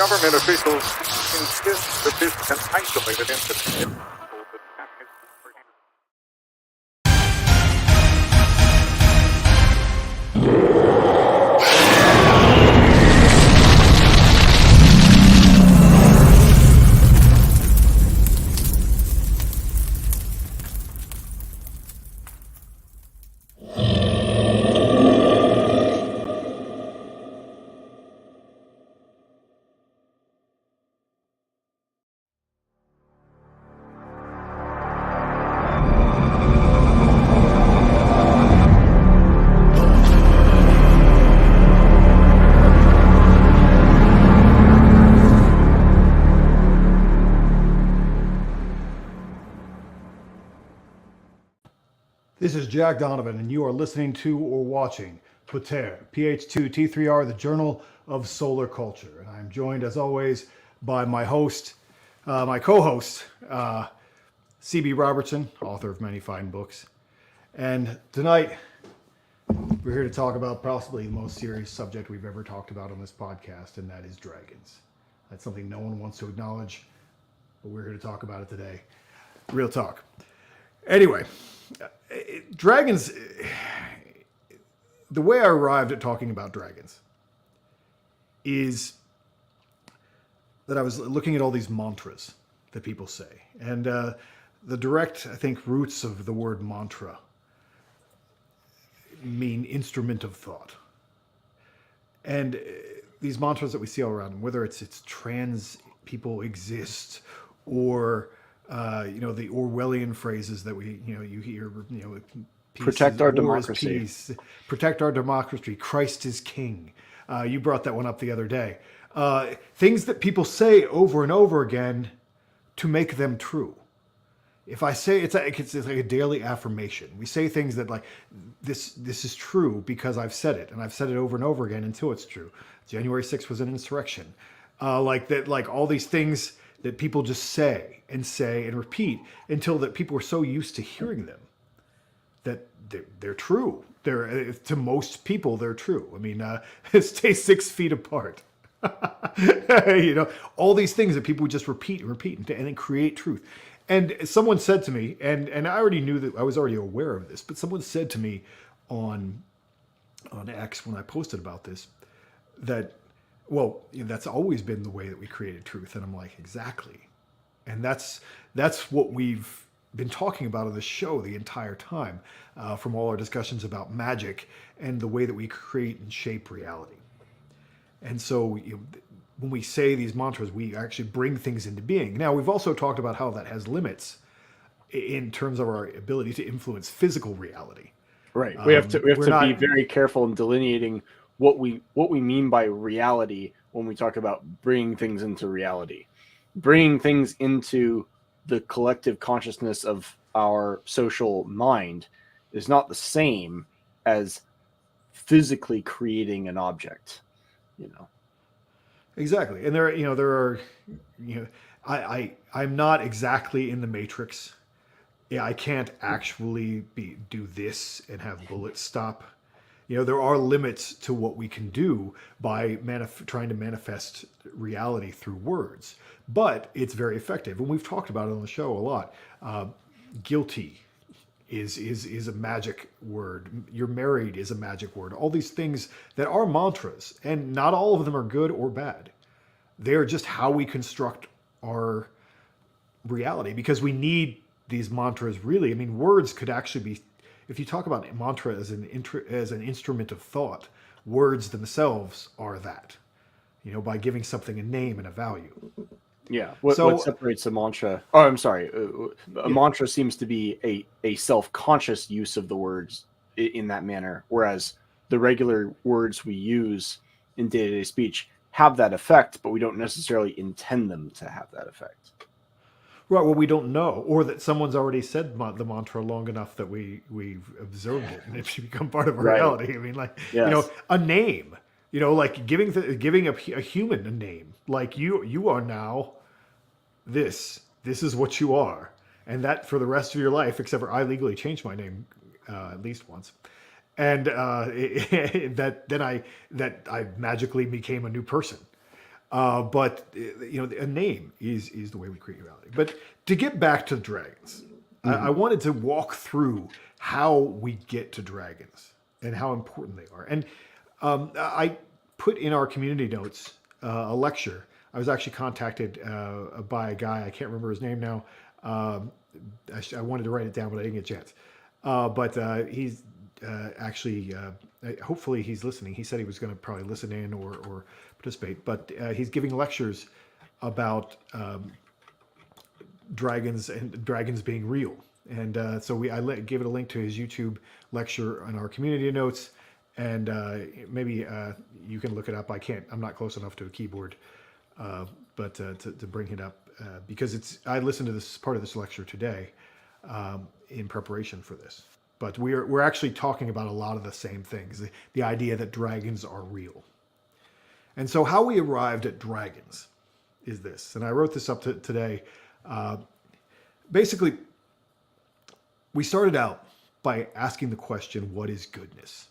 government officials insist that this is an isolated incident. This is Jack Donovan, and you are listening to or watching PH2T3R, the Journal of Solar Culture. And I'm joined, as always, by my host, my co-host, C.B. Robertson, author of many fine books. And tonight, we're here to talk about possibly the most serious subject we've ever talked about on this podcast, and that is dragons. That's something no one wants to acknowledge, but we're here to talk about it today. Real talk. Anyway, dragons, the way I arrived at talking about dragons is that I was looking at all these mantras that people say. And the direct, I think, roots of the word mantra mean instrument of thought. And these mantras that we see all around, whether it's trans people exist or the Orwellian phrases that you hear, protect our democracy. Protect our democracy. Christ is king. You brought that one up the other day. Things that people say over and over again to make them true. If I say it's like a daily affirmation. We say things that like this is true because I've said it, and I've said it over and over again until it's true. January 6th was an insurrection. Like all these things that people just say and repeat until that people are so used to hearing them that they're true. To most people, they're true. I mean, stay 6 feet apart. All these things that people would just repeat and then create truth. And someone said to me, and I already knew that I was already aware of this, but someone said to me on X when I posted about this that, well, that's always been the way that we created truth. And I'm like, exactly. And that's what we've been talking about on the show the entire time, from all our discussions about magic and the way that we create and shape reality. And so when we say these mantras, we actually bring things into being. Now, we've also talked about how that has limits in terms of our ability to influence physical reality. Right. We have to be very careful in delineating what we mean by reality when we talk about bringing things into reality. Bringing things into the collective consciousness of our social mind is not the same as physically creating an object, Exactly. And I'm not exactly in the Matrix. Yeah, I can't actually do this and have bullets stop. There are limits to what we can do by trying to manifest reality through words, but it's very effective. And we've talked about it on the show a lot. Guilty is a magic word. You're married is a magic word. All these things that are mantras, and not all of them are good or bad. They're just how we construct our reality, because we need these mantras really. I mean, words could actually be, if you talk about mantra as an instrument of thought, words themselves are that, by giving something a name and a value. Yeah. What separates a mantra? Oh, I'm sorry. Mantra seems to be a self-conscious use of the words in that manner, whereas the regular words we use in day-to-day speech have that effect, but we don't necessarily intend them to have that effect. Right. Well, we don't know, or that someone's already said the mantra long enough that we've observed it and it should become part of our reality. I mean, a name. Like giving a human a name. Like you are now this. This is what you are, and that for the rest of your life. Except for I legally changed my name at least once, and I magically became a new person. But a name is the way we create reality. But to get back to dragons, I wanted to walk through how we get to dragons and how important they are. And I put in our community notes a lecture. I was actually contacted by a guy, I can't remember his name now. I wanted to write it down, but I didn't get a chance. But he's actually, hopefully he's listening. He said he was going to probably listen in or participate. But he's giving lectures about dragons and dragons being real. And so I gave it a link to his YouTube lecture on our community notes. And maybe you can look it up. I'm not close enough to a keyboard, but to bring it up because I listened to this part of this lecture today in preparation for this. But we're actually talking about a lot of the same things. The idea that dragons are real. And so how we arrived at dragons is this. And I wrote this up today. Basically, we started out by asking the question, what is goodness?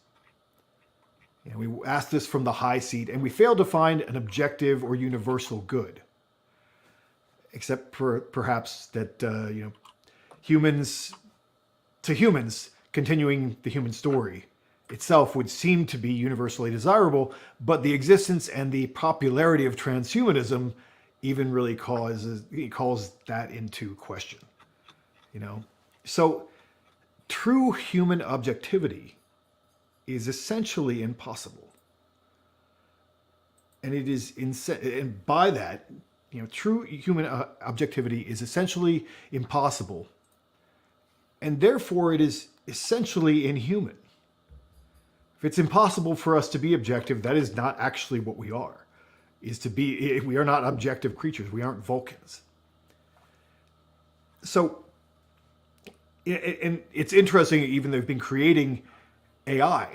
And we asked this from the high seat, and we failed to find an objective or universal good, except for perhaps that humans, continuing the human story itself would seem to be universally desirable, but the existence and the popularity of transhumanism even really calls that into question. So true human objectivity is essentially impossible. And it is and by that, true human objectivity is essentially impossible. And therefore it is essentially inhuman. If it's impossible for us to be objective, that is not actually what we are. We are not objective creatures. We aren't Vulcans. So, and it's interesting, even they've been creating AI,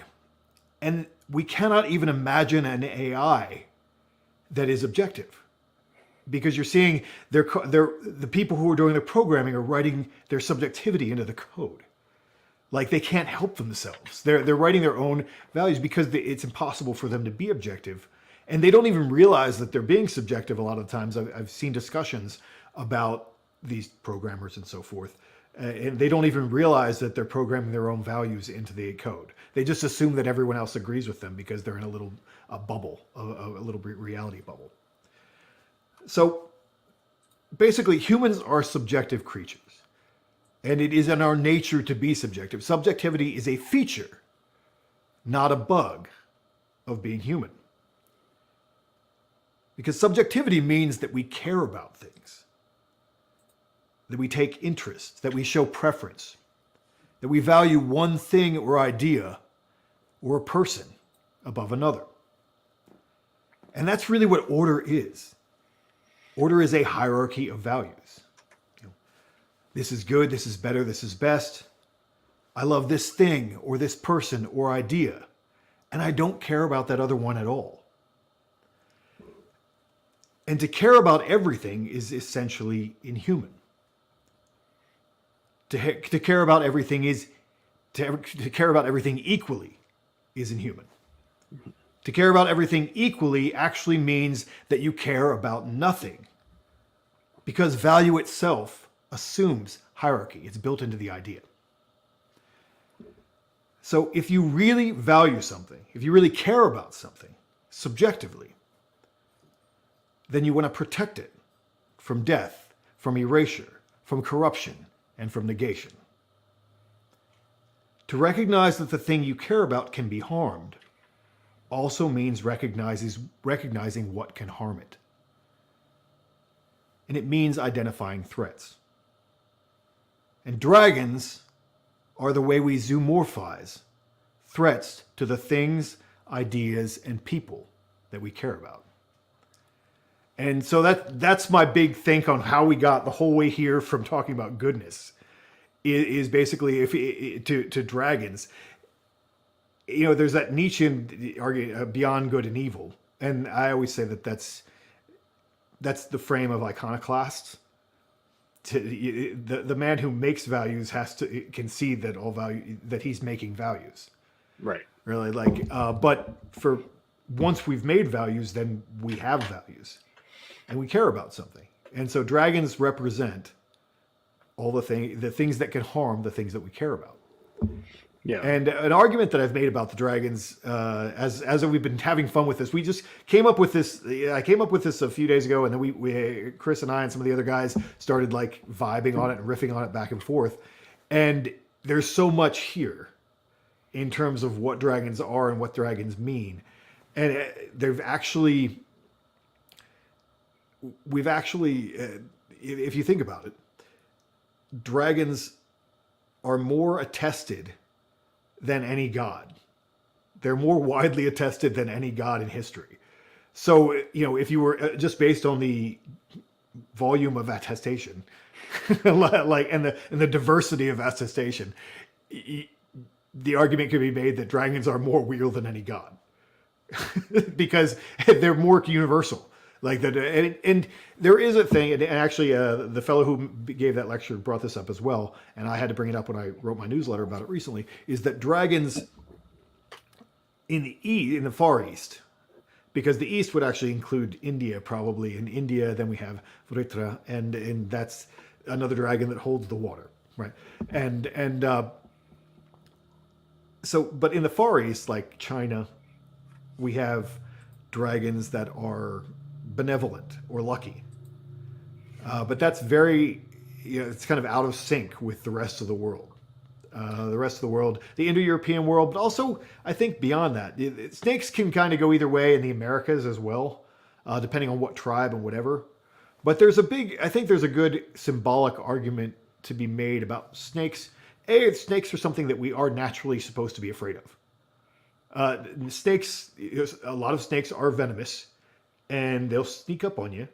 and we cannot even imagine an AI that is objective, because you're seeing the people who are doing the programming are writing their subjectivity into the code. Like they can't help themselves. They're writing their own values because it's impossible for them to be objective, and they don't even realize that they're being subjective. A lot of times, I've seen discussions about these programmers and so forth. And they don't even realize that they're programming their own values into the code. They just assume that everyone else agrees with them because they're in a bubble, a little reality bubble. So basically, humans are subjective creatures. And it is in our nature to be subjective. Subjectivity is a feature, not a bug, of being human. Because subjectivity means that we care about things, that we take interest, that we show preference, that we value one thing or idea or a person above another. And that's really what order is. Order is a hierarchy of values. This is good, this is better, this is best. I love this thing or this person or idea, and I don't care about that other one at all. And to care about everything is essentially inhuman. To care about everything to care about everything equally is inhuman. To care about everything equally actually means that you care about nothing, because value itself assumes hierarchy. It's built into the idea. So if you really value something, if you really care about something subjectively, then you want to protect it from death, from erasure, from corruption, and from negation. To recognize that the thing you care about can be harmed also means recognizing what can harm it. And it means identifying threats. And dragons are the way we zoomorphize threats to the things, ideas, and people that we care about. And so that's my big think on how we got the whole way here from talking about goodness is basically to dragons. There's that Nietzschean argument, beyond good and evil. And I always say that's the frame of iconoclasts. The man who makes values can see that all value that he's making values. Right. Really, but for once we've made values, then we have values and we care about something. And so dragons represent all the things that can harm the things that we care about. Yeah. And an argument that I've made about the dragons, as we've been having fun with this, we just came up with this. I came up with this a few days ago, and then we Chris and I and some of the other guys started like vibing on it and riffing on it back and forth. And there's so much here in terms of what dragons are and what dragons mean. And we've actually, if you think about it, dragons are more attested than any god. They're more widely attested than any god in history. So, if you were just based on the volume of attestation, like and the diversity of attestation, the argument could be made that dragons are more real than any god because they're more universal. Like that, and there is a thing, and actually, the fellow who gave that lecture brought this up as well, and I had to bring it up when I wrote my newsletter about it recently. Is that dragons in the Far East, because the East would actually include India, probably. In India, then we have Vritra, and that's another dragon that holds the water, right? So, but in the Far East, like China, we have dragons that are benevolent or lucky, but that's very, it's kind of out of sync with the rest of the world. The Indo-European world, but also I think beyond that, snakes can kind of go either way in the Americas as well, depending on what tribe and whatever. But I think there's a good symbolic argument to be made about snakes. Snakes are something that we are naturally supposed to be afraid of. Snakes, a lot of snakes are venomous. And they'll sneak up on you,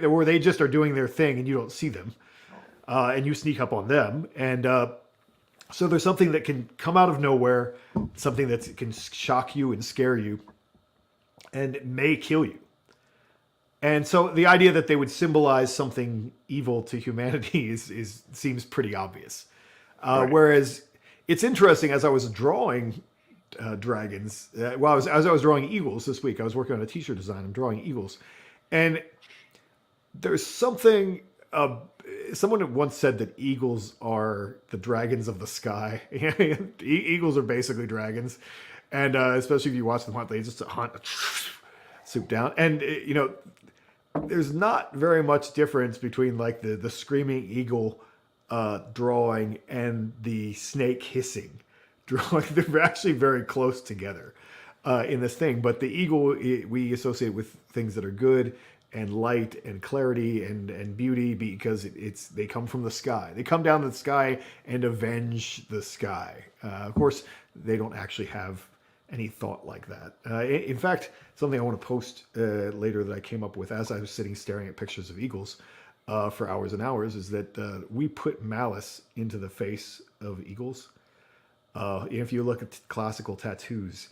or they just are doing their thing and you don't see them, and you sneak up on them. And so there's something that can come out of nowhere, something that can shock you and scare you, and may kill you. And so the idea that they would symbolize something evil to humanity seems pretty obvious. Right. Whereas it's interesting, as I was drawing dragons. As I was drawing eagles this week, I was working on a t-shirt design. I'm drawing eagles, and there's something. Someone once said that eagles are the dragons of the sky. Eagles are basically dragons, and especially if you watch them hunt, they just hunt, swoop down. And there's not very much difference between like the screaming eagle drawing and the snake hissing drawing. They're actually very close together in this thing. But the eagle we associate with things that are good and light and clarity and beauty, because they come from the sky. They come down to the sky and avenge the sky. Of course, they don't actually have any thought like that. In fact, something I want to post later that I came up with as I was sitting staring at pictures of eagles for hours and hours is that we put malice into the face of eagles. If you look at classical tattoos,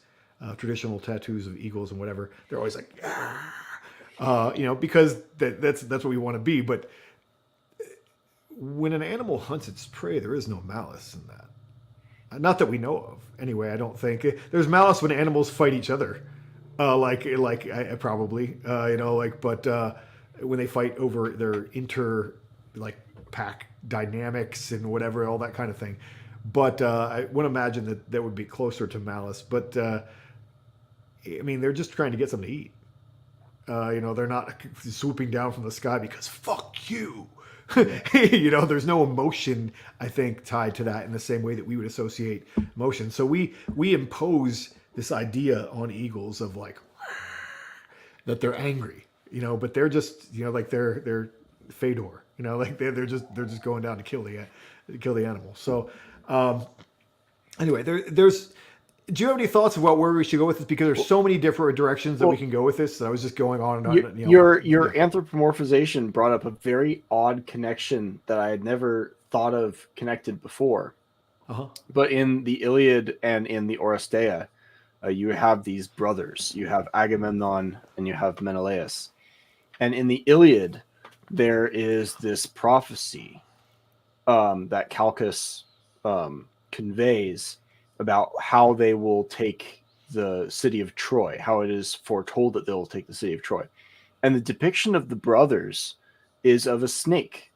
traditional tattoos of eagles and whatever, they're always like, because that's what we want to be. But when an animal hunts its prey, there is no malice in that. Not that we know of. Anyway, I don't think there's malice when animals fight each other. Probably, but when they fight over their pack dynamics and whatever, all that kind of thing. But I would imagine that would be closer to malice. But they're just trying to get something to eat. They're not swooping down from the sky because fuck you. There's no emotion, I think, tied to that in the same way that we would associate emotion. So we impose this idea on eagles of like that they're angry, but they're just, they're Fedor, they're just going down to kill the animal. So anyway, there's. Do you have any thoughts about where we should go with this? Because there's so many different directions that we can go with this. So I was just going on and on. Your anthropomorphization brought up a very odd connection that I had never thought of connected before. Uh-huh. But in the Iliad and in the Oresteia, you have these brothers. You have Agamemnon and you have Menelaus. And in the Iliad, there is this prophecy that Calchas conveys about how they will take the city of Troy, how it is foretold that they'll take the city of Troy. And the depiction of the brothers is of a snake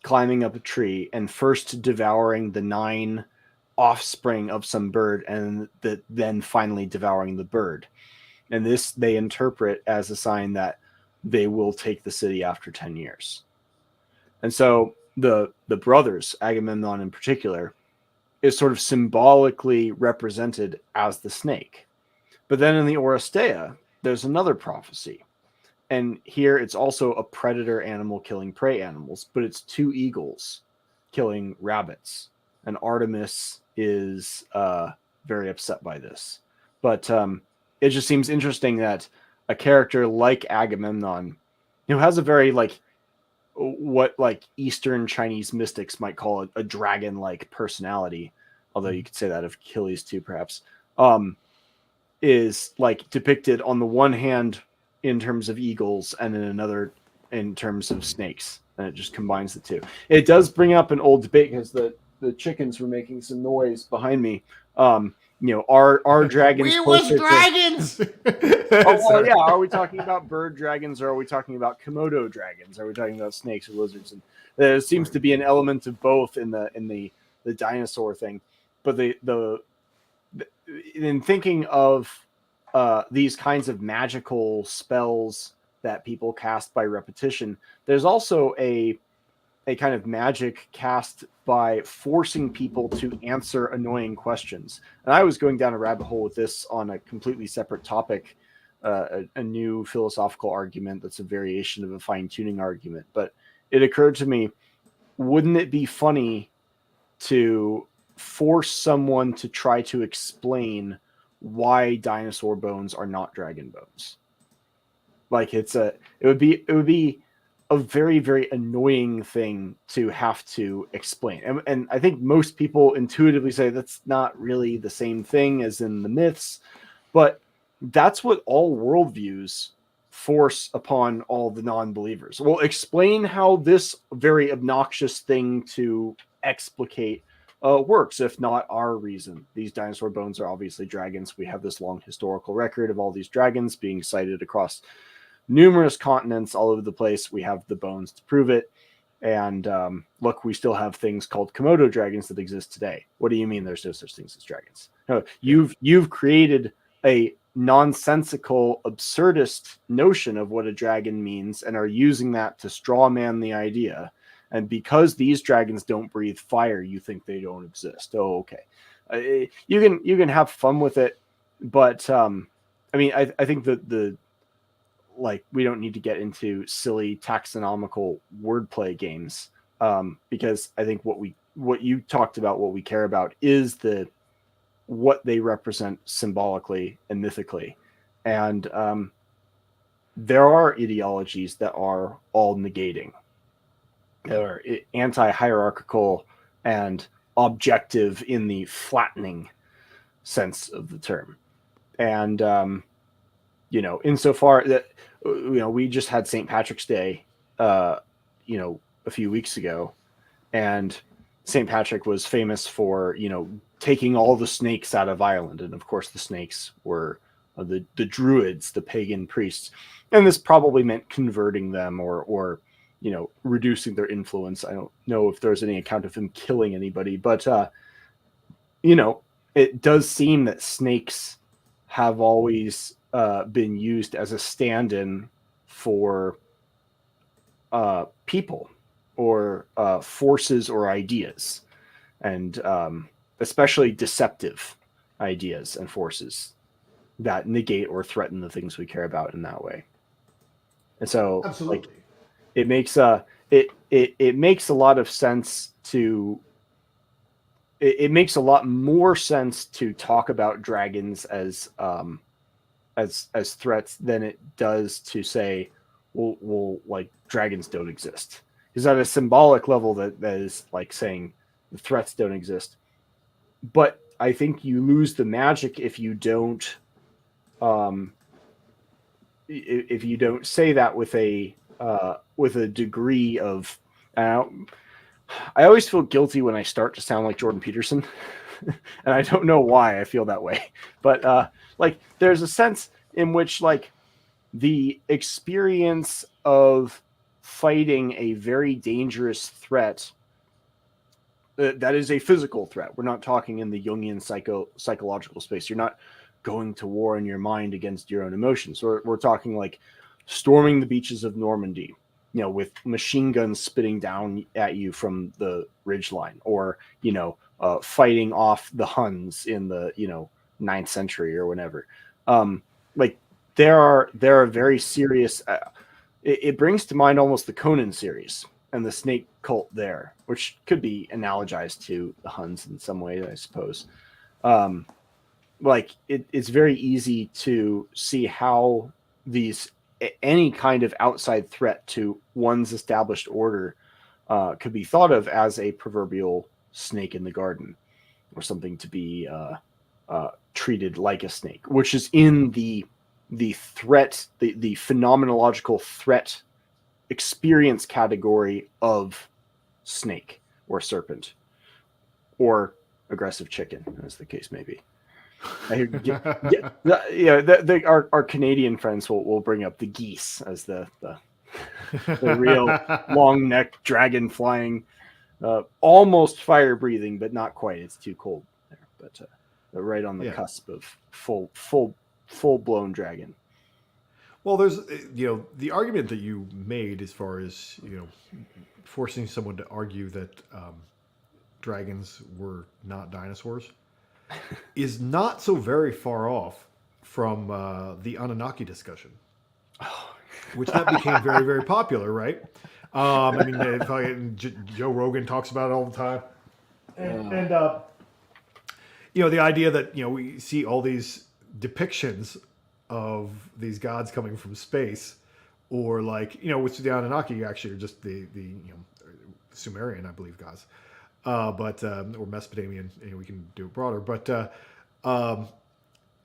climbing up a tree and first devouring the 9 offspring of some bird, and then finally devouring the bird. And this they interpret as a sign that they will take the city after 10 years. And so the brothers, Agamemnon in particular, is sort of symbolically represented as the snake. But then in the Oresteia, there's another prophecy. And here it's also a predator animal killing prey animals, but it's 2 eagles killing rabbits. And Artemis is very upset by this. But it just seems interesting that a character like Agamemnon, who has a very what Eastern Chinese mystics might call a dragon-like personality, although you could say that of Achilles too, perhaps, is depicted on the one hand in terms of eagles and in another in terms of snakes, and it just combines the two. It does bring up an old debate because the chickens were making some noise behind me. Are dragons? We was dragons. Well, yeah. Are we talking about bird dragons, or are we talking about Komodo dragons? Are we talking about snakes or lizards? And there seems to be an element of both in the dinosaur thing. But in thinking of these kinds of magical spells that people cast by repetition, there's also a kind of magic cast by forcing people to answer annoying questions. And I was going down a rabbit hole with this on a completely separate topic, a new philosophical argument that's a variation of a fine-tuning argument. But it occurred to me, wouldn't it be funny to force someone to try to explain why dinosaur bones are not dragon bones? It would be a very, very annoying thing to have to explain. And I think most people intuitively say that's not really the same thing as in the myths, but that's what all worldviews force upon all the non-believers. Well, explain how this very obnoxious thing to explicate works, if not our reason. These dinosaur bones are obviously dragons. We have this long historical record of all these dragons being sighted across numerous continents all over the place. We have the bones to prove it. And look, we still have things called Komodo dragons that exist today. What do you mean there's no such things as dragons? No, you've created a nonsensical, absurdist notion of what a dragon means and are using that to strawman the idea. And because these dragons don't breathe fire, you think they don't exist. Oh, okay. You can have fun with it, but I think that we don't need to get into silly taxonomical wordplay games, because I think what you talked about, what we care about is what they represent symbolically and mythically. And there are ideologies that are all negating, that are anti-hierarchical and objective in the flattening sense of the term. And insofar that we just had St. Patrick's Day a few weeks ago, and St. Patrick was famous for taking all the snakes out of Ireland, and of course the snakes were the druids, the pagan priests, and this probably meant converting them or reducing their influence. I don't know if there's any account of him killing anybody, but it does seem that snakes have always been used as a stand-in for people or forces or ideas, and especially deceptive ideas and forces that negate or threaten the things we care about in that way. And so absolutely, it makes it makes a lot of sense to it makes a lot more sense to talk about dragons as threats than it does to say, well, dragons don't exist. Because at a symbolic level, that is like saying the threats don't exist. But I think you lose the magic if you don't say that with a degree of. I always feel guilty when I start to sound like Jordan Peterson, and I don't know why I feel that way, but like there's a sense in which like the experience of fighting a very dangerous threat that is a physical threat. We're not talking in the Jungian psychological space. You're not going to war in your mind against your own emotions. We're talking like storming the beaches of Normandy, you know, with machine guns spitting down at you from the ridgeline, or, you know, fighting off the Huns in the, you know, 9th century or whenever. Like there are very serious, it brings to mind almost the Conan series and the snake cult there, which could be analogized to the Huns in some way, I suppose. Like it's very easy to see how any kind of outside threat to one's established order could be thought of as a proverbial snake in the garden, or something to be treated like a snake, which is in the threat, the phenomenological threat experience category of snake or serpent or aggressive chicken, as the case may be. Our Canadian friends will bring up the geese as the real long-necked dragon flying, almost fire-breathing, but not quite. It's too cold there, but right on the cusp of full-blown dragon. Well, there's, you know, the argument that you made as far as, you know, forcing someone to argue that dragons were not dinosaurs is not so very far off from the Anunnaki discussion, which that became very, very popular, right? I mean, Joe Rogan talks about it all the time. And you know, the idea that, you know, we see all these depictions of these gods coming from space, or like, you know, which the Anunnaki actually are just the you know, Sumerian, I believe, gods, or Mesopotamian, you know, we can do it broader, but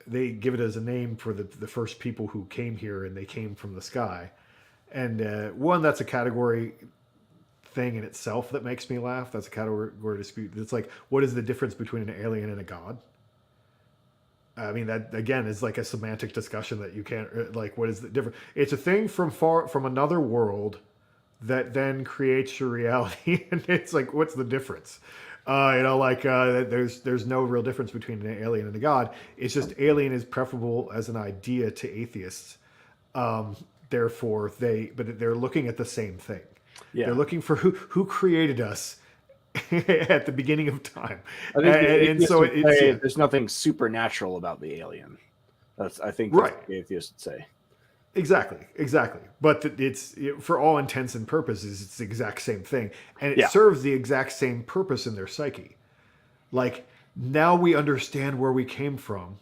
they give it as a name for the first people who came here, and they came from the sky. And one, that's a category thing in itself that makes me laugh. That's a category dispute. It's like, what is the difference between an alien and a god? I mean, that again is like a semantic discussion that you can't, like, what is the difference? It's a thing from another world that then creates your reality, and it's like, what's the difference? You know, like there's no real difference between an alien and a god. It's just alien is preferable as an idea to atheists. Therefore, they're looking at the same thing. Yeah. They're looking for who created us at the beginning of time. I think and so there's nothing supernatural about the alien. I think that's right. What the atheists would say. Exactly. But it's, for all intents and purposes, it's the exact same thing, and it serves the exact same purpose in their psyche. Like, now we understand where we came from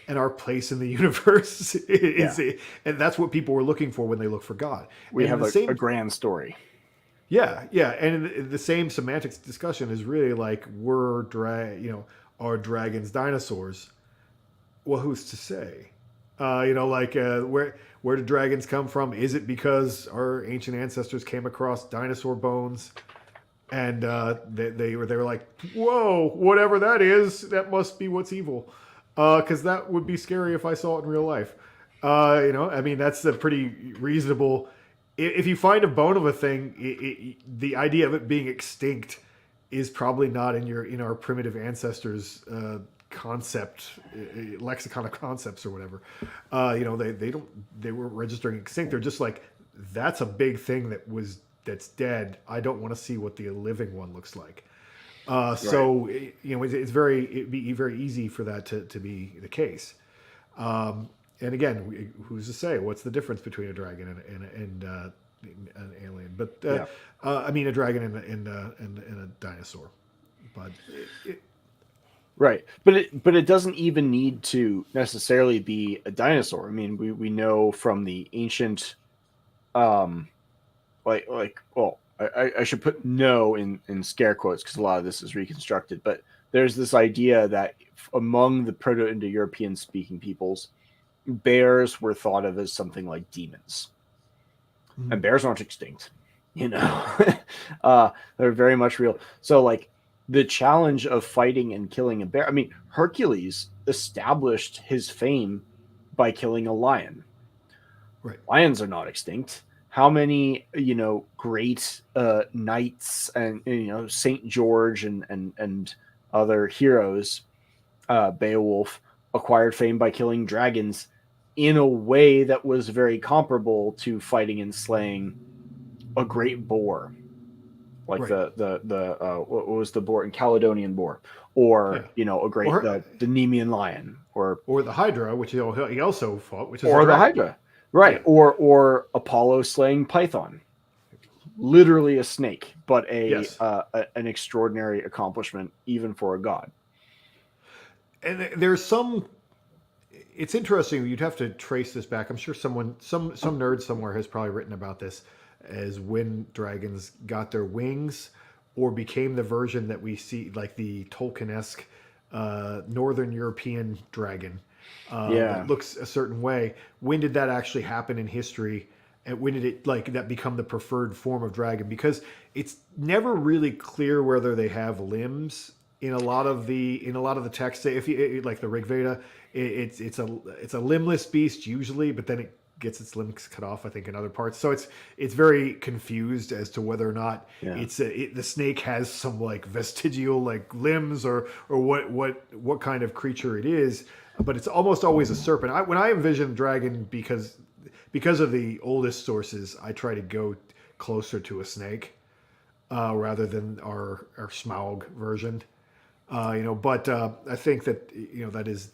and our place in the universe and that's what people were looking for when they look for God. We have a grand story. Yeah, and the same semantics discussion is really like, are dragons dinosaurs? Well, who's to say? You know, like where did dragons come from? Is it because our ancient ancestors came across dinosaur bones, and they were like, whoa, whatever that is, that must be what's evil, because that would be scary if I saw it in real life. You know, I mean, that's a pretty reasonable. If you find a bone of a thing, the idea of it being extinct is probably not in our primitive ancestors' concept, lexicon of concepts or whatever. You know, they weren't registering extinct. They're just like, that's a big thing that's dead. I don't want to see what the living one looks like. So you know, it'd be very easy for that to be the case. And again, who's to say what's the difference between a dragon and an alien? But I mean, a dragon and a dinosaur. But right, but it doesn't even need to necessarily be a dinosaur. I mean, we know from the ancient, I should put "no" in scare quotes because a lot of this is reconstructed. But there's this idea that among the Proto-Indo-European speaking peoples, bears were thought of as something like demons, and bears aren't extinct. You know, they're very much real. So, like, the challenge of fighting and killing a bear. I mean, Hercules established his fame by killing a lion. Right. Lions are not extinct. How many, great knights and, Saint George and other heroes, Beowulf, acquired fame by killing dragons in a way that was very comparable to fighting and slaying a great boar, like Right. the what was the boar in Caledonian boar, or a great the Nemean lion, or the Hydra, which he also fought, which is or the Hydra, right? Yeah. Or Apollo slaying Python, literally a snake, but an extraordinary accomplishment even for a god. And there's some. It's interesting. You'd have to trace this back. I'm sure some nerd somewhere has probably written about this as when dragons got their wings or became the version that we see, like the Tolkien-esque Northern European dragon that looks a certain way. When did that actually happen in history? And when did it that become the preferred form of dragon? Because it's never really clear whether they have limbs in a lot of the text. If you like the Rig Veda, it's a limbless beast usually, but then it gets its limbs cut off, I think, in other parts. So it's very confused as to whether or not the snake has some vestigial limbs or what kind of creature it is. But it's almost always a serpent. When I envision dragon, because of the oldest sources, I try to go closer to a snake rather than our Smaug version. But I think that that is.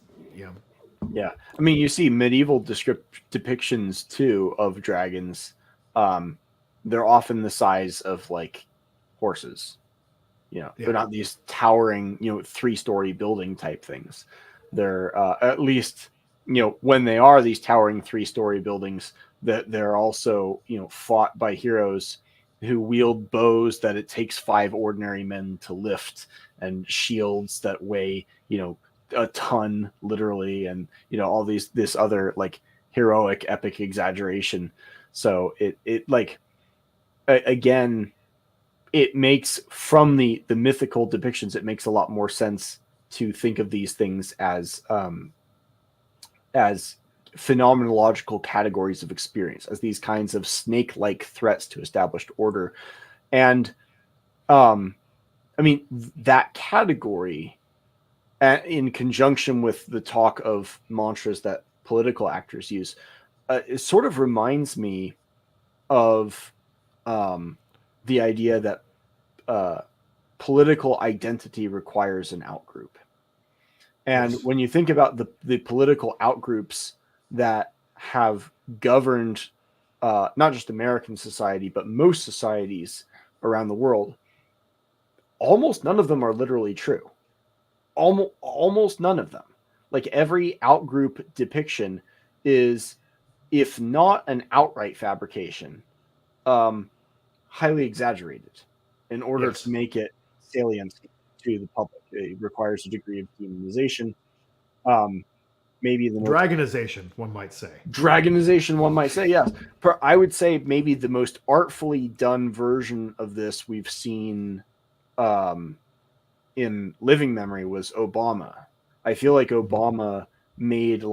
Yeah, I mean, you see medieval depictions too of dragons. They're often the size of horses. They're not these towering, 3-story building type things. They're at least, when they are these towering 3-story buildings, that they're also, fought by heroes who wield bows that it takes 5 ordinary men to lift, and shields that weigh, a ton literally, and all this other heroic epic exaggeration. So it again, it makes, from the mythical depictions, it makes a lot more sense to think of these things as phenomenological categories of experience, as these kinds of snake-like threats to established order. And I mean, that category, in conjunction with the talk of mantras that political actors use, it sort of reminds me of the idea that political identity requires an outgroup. And when you think about the political outgroups that have governed not just American society, but most societies around the world, almost none of them are literally true. Almost none of them. Every outgroup depiction is, if not an outright fabrication, highly exaggerated in order to make it salient to the public. It requires a degree of dehumanization. Maybe the dragonization, one might say. Dragonization, one might say, yes. I would say maybe the most artfully done version of this we've seen in living memory was Obama. I feel like Obama made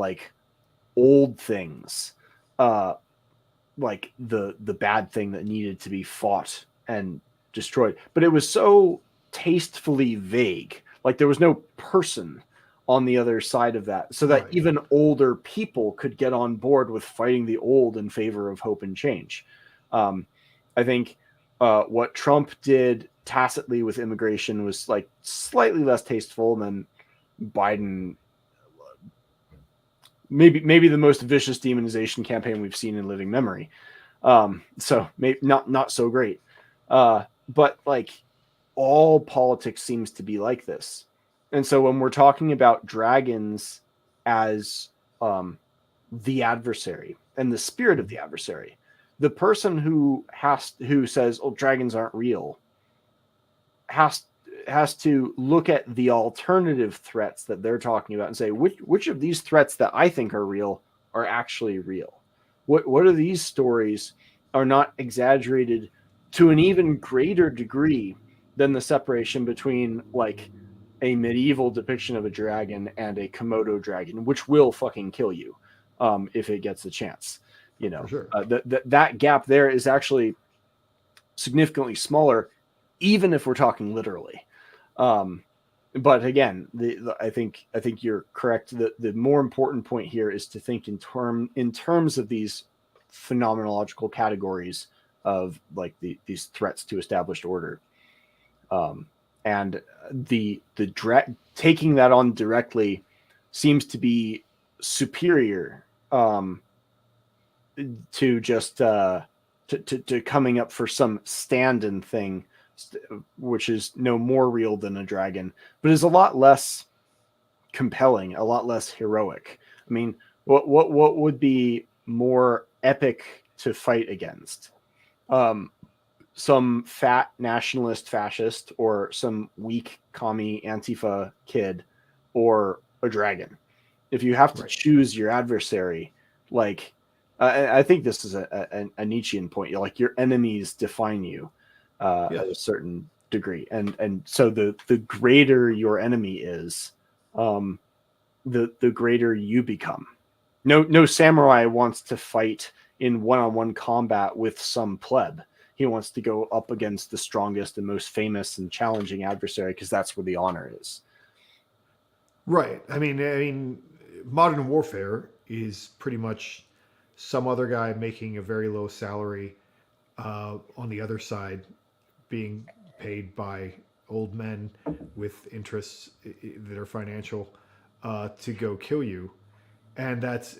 old things, like the bad thing that needed to be fought and destroyed, but it was so tastefully vague. There was no person on the other side of that, so that even older people could get on board with fighting the old in favor of hope and change. I think what Trump did tacitly with immigration was slightly less tasteful than Biden. Maybe the most vicious demonization campaign we've seen in living memory. So maybe not so great. But all politics seems to be like this. And so when we're talking about dragons as the adversary and the spirit of the adversary, the person who says, "Oh, dragons aren't real," has to look at the alternative threats that they're talking about and say, which of these threats that I think are real are actually real? What are these stories are not exaggerated to an even greater degree than the separation between like a medieval depiction of a dragon and a Komodo dragon, which will fucking kill you if it gets a chance. You know, For sure. That gap there is actually significantly smaller, even if we're talking literally. But again, I think you're correct. The more important point here is to think in terms of these phenomenological categories of like these threats to established order. And taking that on directly seems to be superior to just to coming up for some stand-in thing, which is no more real than a dragon, but is a lot less compelling, a lot less heroic. I mean, what would be more epic to fight against? Some fat nationalist fascist, or some weak commie Antifa kid, or a dragon? If you have to choose your adversary, like I think this is a Nietzschean point. Like your enemies define you at a certain degree, and so the greater your enemy is, the greater you become. No samurai wants to fight in one-on-one combat with some pleb. He wants to go up against the strongest and most famous and challenging adversary, because that's where the honor is. Right. I mean, modern warfare is pretty much some other guy making a very low salary on the other side, being paid by old men with interests that are financial to go kill you, and that's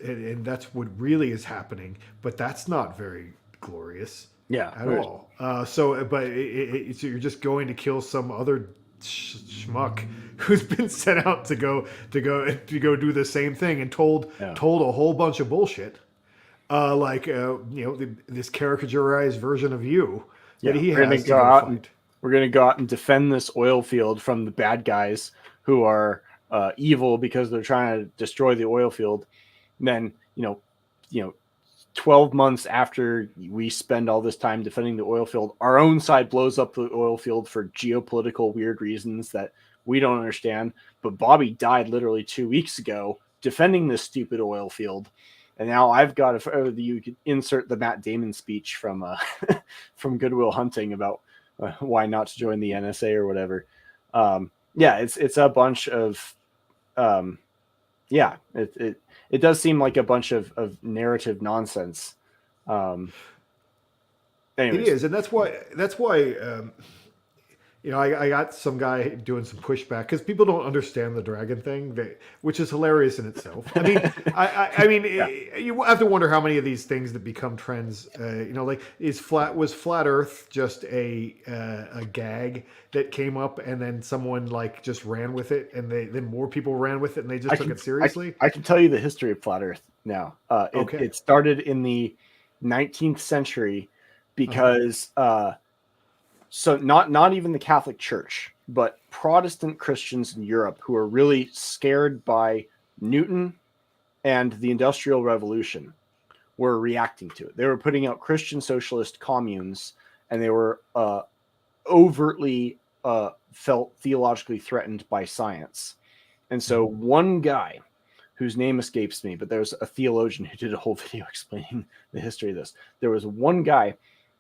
what really is happening. But that's not very glorious, at all. So you're just going to kill some other schmuck who's been sent out to go do the same thing and told a whole bunch of bullshit, this caricaturized version of you that he has to go fight. We're going to go out and defend this oil field from the bad guys who are evil because they're trying to destroy the oil field. And then 12 months after we spend all this time defending the oil field, our own side blows up the oil field for geopolitical weird reasons that we don't understand. But Bobby died literally 2 weeks ago defending this stupid oil field. And now I've got you could insert the Matt Damon speech from from Good Will Hunting about why not to join the NSA or whatever. It's a bunch of it does seem like a bunch of narrative nonsense. It is, and that's why I got some guy doing some pushback because people don't understand the dragon thing, which is hilarious in itself. I mean, you have to wonder how many of these things that become trends. Was flat Earth just a gag that came up and then someone like just ran with it, and then more people ran with it and they just took it seriously? I can tell you the history of flat Earth now. It started in the 19th century because. So not even the Catholic Church, but Protestant Christians in Europe who are really scared by Newton and the Industrial Revolution were reacting to it. They were putting out Christian socialist communes, and they were overtly felt theologically threatened by science. And so one guy, whose name escapes me, but there's a theologian who did a whole video explaining the history of this. There was one guy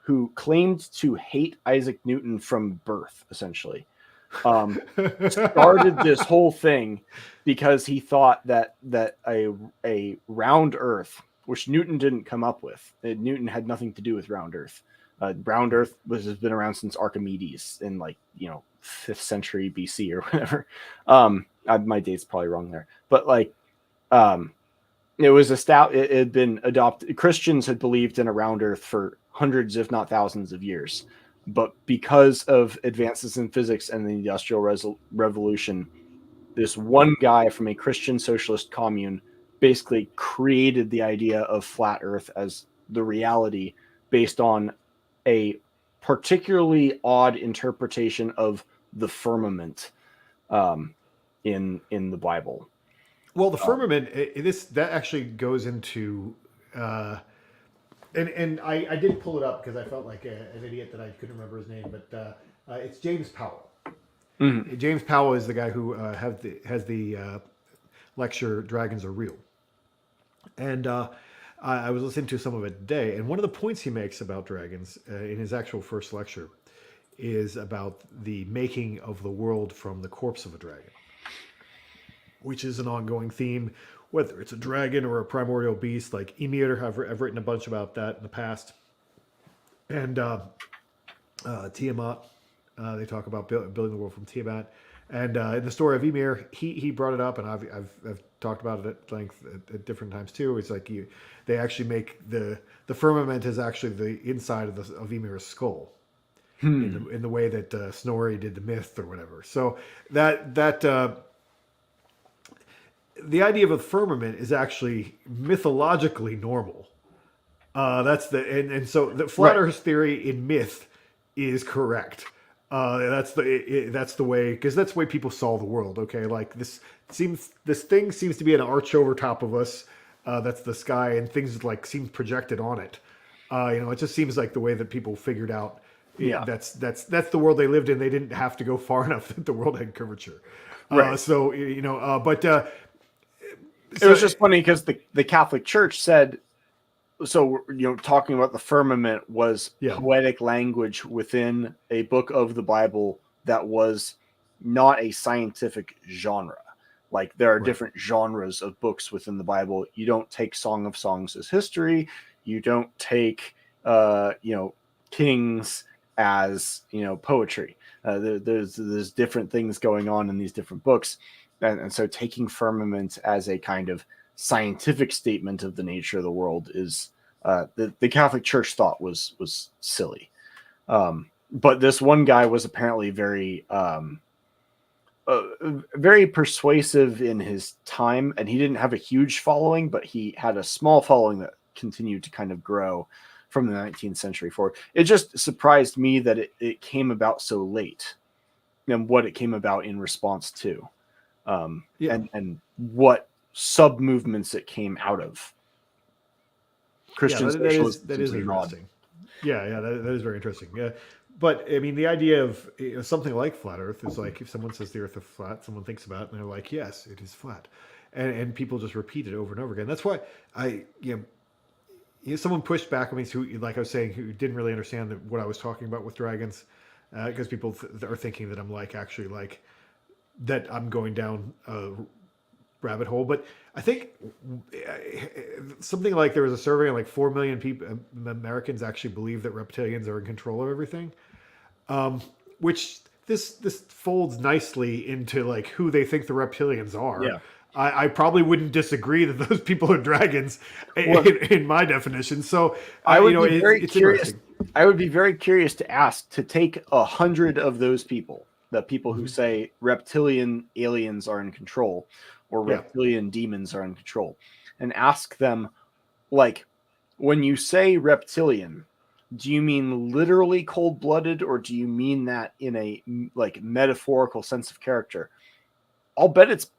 who claimed to hate Isaac Newton from birth, essentially. Started this whole thing because he thought that a round Earth, which Newton didn't come up with, Newton had nothing to do with round Earth. Round Earth has been around since Archimedes in 5th century BC or whatever. My date's probably wrong there, but it was it had been adopted. Christians had believed in a round Earth for hundreds, if not thousands of years. But because of advances in physics and the Industrial Revolution, this one guy from a Christian socialist commune basically created the idea of flat Earth as the reality based on a particularly odd interpretation of the firmament in the Bible. Well, the firmament, that actually goes into... And I did pull it up because I felt like an idiot that I couldn't remember his name, but It's James Powell. Mhm. James Powell is the guy who has the lecture "Dragons Are Real," and I was listening to some of it today. And one of the points he makes about dragons in his actual first lecture is about the making of the world from the corpse of a dragon, which is an ongoing theme, whether it's a dragon or a primordial beast. Like Ymir, I've written a bunch about that in the past, and Tiamat. They talk about building the world from Tiamat, and in the story of Ymir, he brought it up, and I've talked about it at length at different times too. It's like they actually make the firmament is actually the inside of Ymir's skull. In the way that Snorri did the myth or whatever. So that the idea of a firmament is actually mythologically normal. That's and so the flat Earth theory in myth is correct. That's the way, because that's the way people saw the world. Okay, like this thing seems to be an arch over top of us. That's the sky, and things like seem projected on it. It just seems like the way that people figured out. That's the world they lived in. They didn't have to go far enough that the world had curvature. Right. It was just funny because the Catholic Church said, so talking about the firmament was poetic language within a book of the Bible that was not a scientific genre. Like there are different genres of books within the Bible. You don't take Song of Songs as history. You don't take Kings as poetry. There's different things going on in these different books, and so taking firmament as a kind of scientific statement of the nature of the world is the Catholic Church thought was silly. But this one guy was apparently very very persuasive in his time, and he didn't have a huge following, but he had a small following that continued to kind of grow from the 19th century forward. It just surprised me that it came about so late, and what it came about in response to, and what sub movements it came out of. Christian socialism. That is interesting. That is very interesting. Yeah, but I mean, the idea of something like flat Earth is like if someone says the Earth is flat, someone thinks about it and they're like, yes, it is flat, and people just repeat it over and over again. That's why someone pushed back on me who, like I was saying, who didn't really understand what I was talking about with dragons, because people are thinking that I'm that I'm going down a rabbit hole. But I think something like there was a survey and like 4 million people, Americans, actually believe that reptilians are in control of everything, which this folds nicely into like who they think the reptilians are. Yeah. I probably wouldn't disagree that those people are dragons in my definition. So I would be very curious. I would be very curious to take 100 of those people, the people who say reptilian aliens are in control or reptilian demons are in control, and ask them, like, when you say reptilian, do you mean literally cold-blooded, or do you mean that in a like metaphorical sense of character? I'll bet it's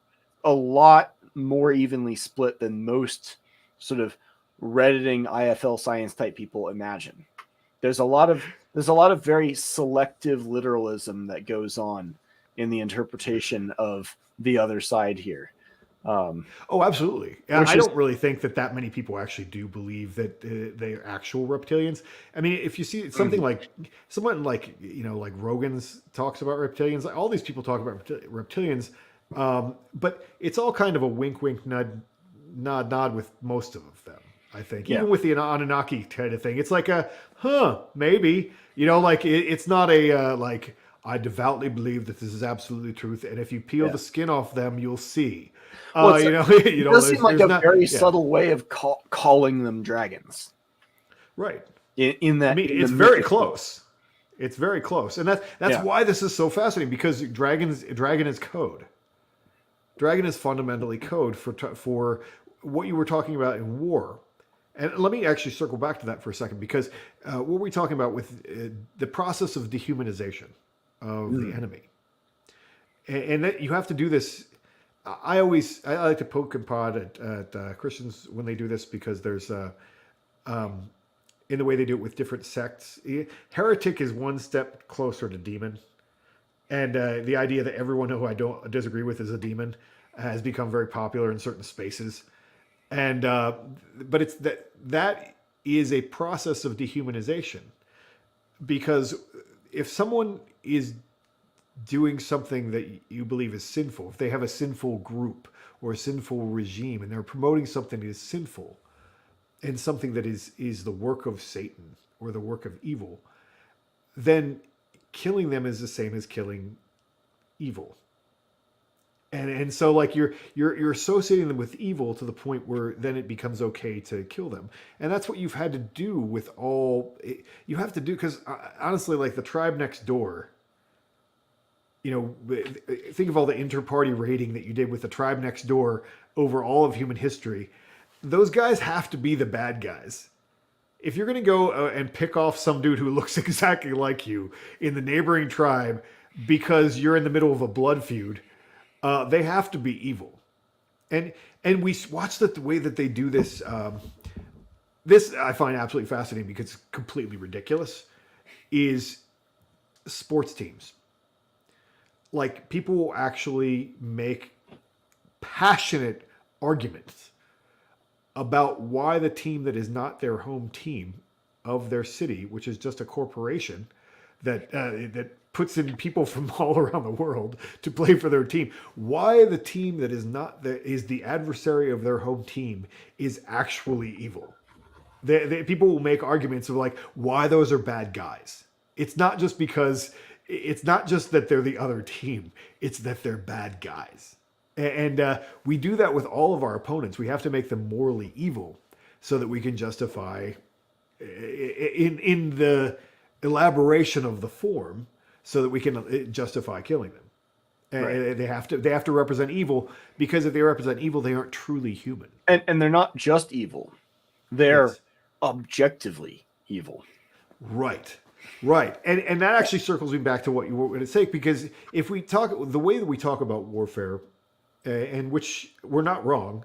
a lot more evenly split than most sort of Redditing IFL science type people imagine. There's a lot of very selective literalism that goes on in the interpretation of the other side here. Absolutely. I don't really think that many people actually do believe that they're actual reptilians. I mean, if you see something like someone like like Rogan's talks about reptilians, all these people talk about reptilians. But it's all kind of a wink, wink, nod with most of them, I think. Even with the Anunnaki kind of thing, it's like maybe. It's not a like I devoutly believe that this is absolutely truth, and if you peel the skin off them, you'll see. It does seem like a very subtle way of calling them dragons, right? In that, it's very close. It's very close, and that's why this is so fascinating, because dragon is code. Dragon is fundamentally code for what you were talking about in war. And let me actually circle back to that for a second, because what were we talking about with the process of dehumanization of the enemy? And that you have to do this. I like to poke and prod at Christians when they do this, because there's in the way they do it with different sects. Heretic is one step closer to demon. And the idea that everyone who I don't disagree with is a demon has become very popular in certain spaces. And but it's that is a process of dehumanization, because if someone is doing something that you believe is sinful, if they have a sinful group or a sinful regime and they're promoting something that is sinful and something that is the work of Satan or the work of evil, then killing them is the same as killing evil. And so like you're associating them with evil to the point where then it becomes okay to kill them. And that's what you've had to do with all you have to do, because honestly, like the tribe next door, you know, think of all the inter-party raiding that you did with the tribe next door over all of human history. Those guys have to be the bad guys. If you're going to go and pick off some dude who looks exactly like you in the neighboring tribe because you're in the middle of a blood feud, they have to be evil. And we watch the way that they do this. This I find absolutely fascinating because it's completely ridiculous, is sports teams. Like, people will actually make passionate arguments about why the team that is not their home team of their city, which is just a corporation that puts in people from all around the world to play for their team, why the team that is the adversary of their home team is actually evil. People will make arguments of like why those are bad guys. It's not just that they're the other team, it's that they're bad guys. And we do that with all of our opponents. We have to make them morally evil so that we can justify in the elaboration of the form, so that we can justify killing them. Right. They have to represent evil, because if they represent evil, they aren't truly human. And they're not just evil; they're objectively evil. Right. And that actually circles me back to what you were going to say, because if we talk the way that we talk about warfare, and which we're not wrong,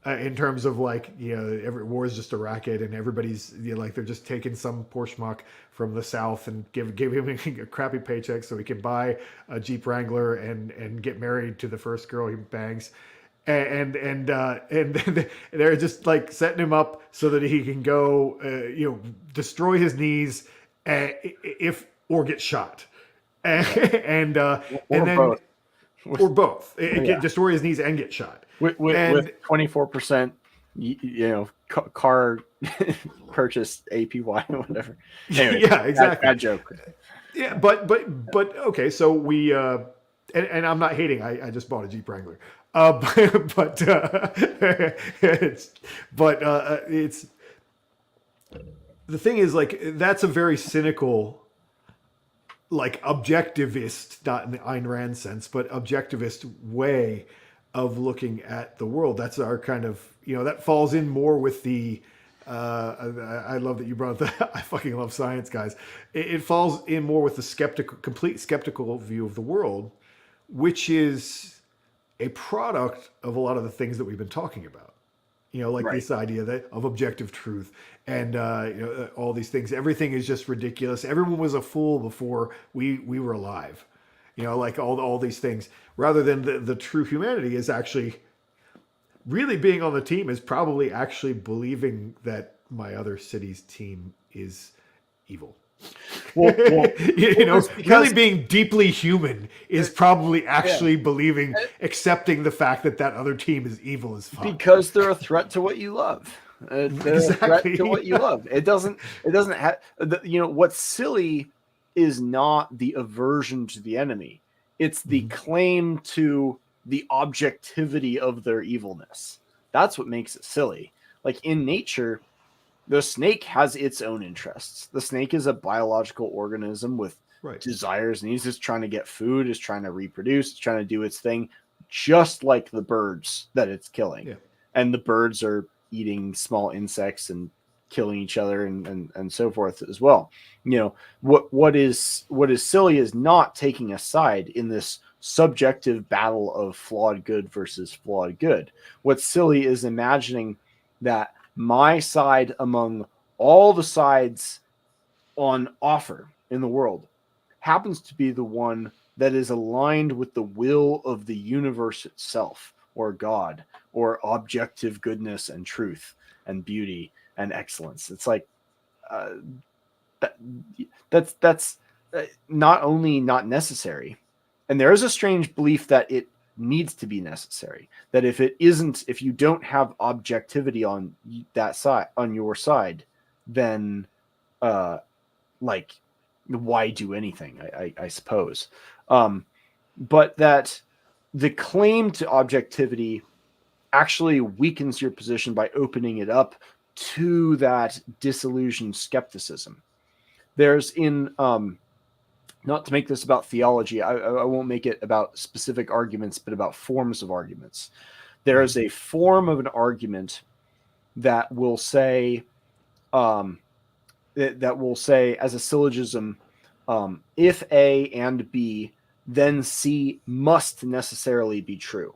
in terms of like, you know, every war is just a racket and everybody's, you know, like they're just taking some poor schmuck from the South and give him a crappy paycheck so he can buy a Jeep Wrangler and get married to the first girl he bangs. And they're just like setting him up so that he can go, destroy his knees or get shot. Or both. Destroy his knees and get shot. With 24%, car purchase APY or whatever. Anyway, yeah, exactly. Bad joke. Yeah, but okay. So we and I'm not hating. I just bought a Jeep Wrangler. It's the thing is, like, that's a very cynical, like, objectivist, not in the Ayn Rand sense, but objectivist way of looking at the world. That's our kind of, that falls in more with the, I love that you brought that. I fucking love science, guys. It falls in more with the complete skeptical view of the world, which is a product of a lot of the things that we've been talking about. Like right. This idea of objective truth and all these things. Everything is just ridiculous. Everyone was a fool before we were alive. Like all these things. Rather than the true humanity is actually really being on the team is probably actually believing that my other city's team is evil. Well, really being deeply human is probably actually believing, accepting the fact that other team is evil as fuck. Because they're a threat to what you love. They're exactly. A threat to what you love. It doesn't have, what's silly is not the aversion to the enemy. It's the claim to the objectivity of their evilness. That's what makes it silly. Like in nature, the snake has its own interests. The snake is a biological organism with desires, and he's just trying to get food, is trying to reproduce, is trying to do its thing, just like the birds that it's killing. Yeah. And the birds are eating small insects and killing each other and so forth as well. What is silly is not taking a side in this subjective battle of flawed good versus flawed good. What's silly is imagining that my side among all the sides on offer in the world happens to be the one that is aligned with the will of the universe itself, or God, or objective goodness and truth and beauty and excellence. It's like that's not only not necessary, and there is a strange belief that it needs to be necessary, that if it isn't, if you don't have objectivity on that side, on your side, then like why do anything, I suppose. But that the claim to objectivity actually weakens your position by opening it up to that disillusioned skepticism. There's in not to make this about theology, I won't make it about specific arguments, but about forms of arguments. There is a form of an argument that will say, that will say as a syllogism, if A and B, then C must necessarily be true.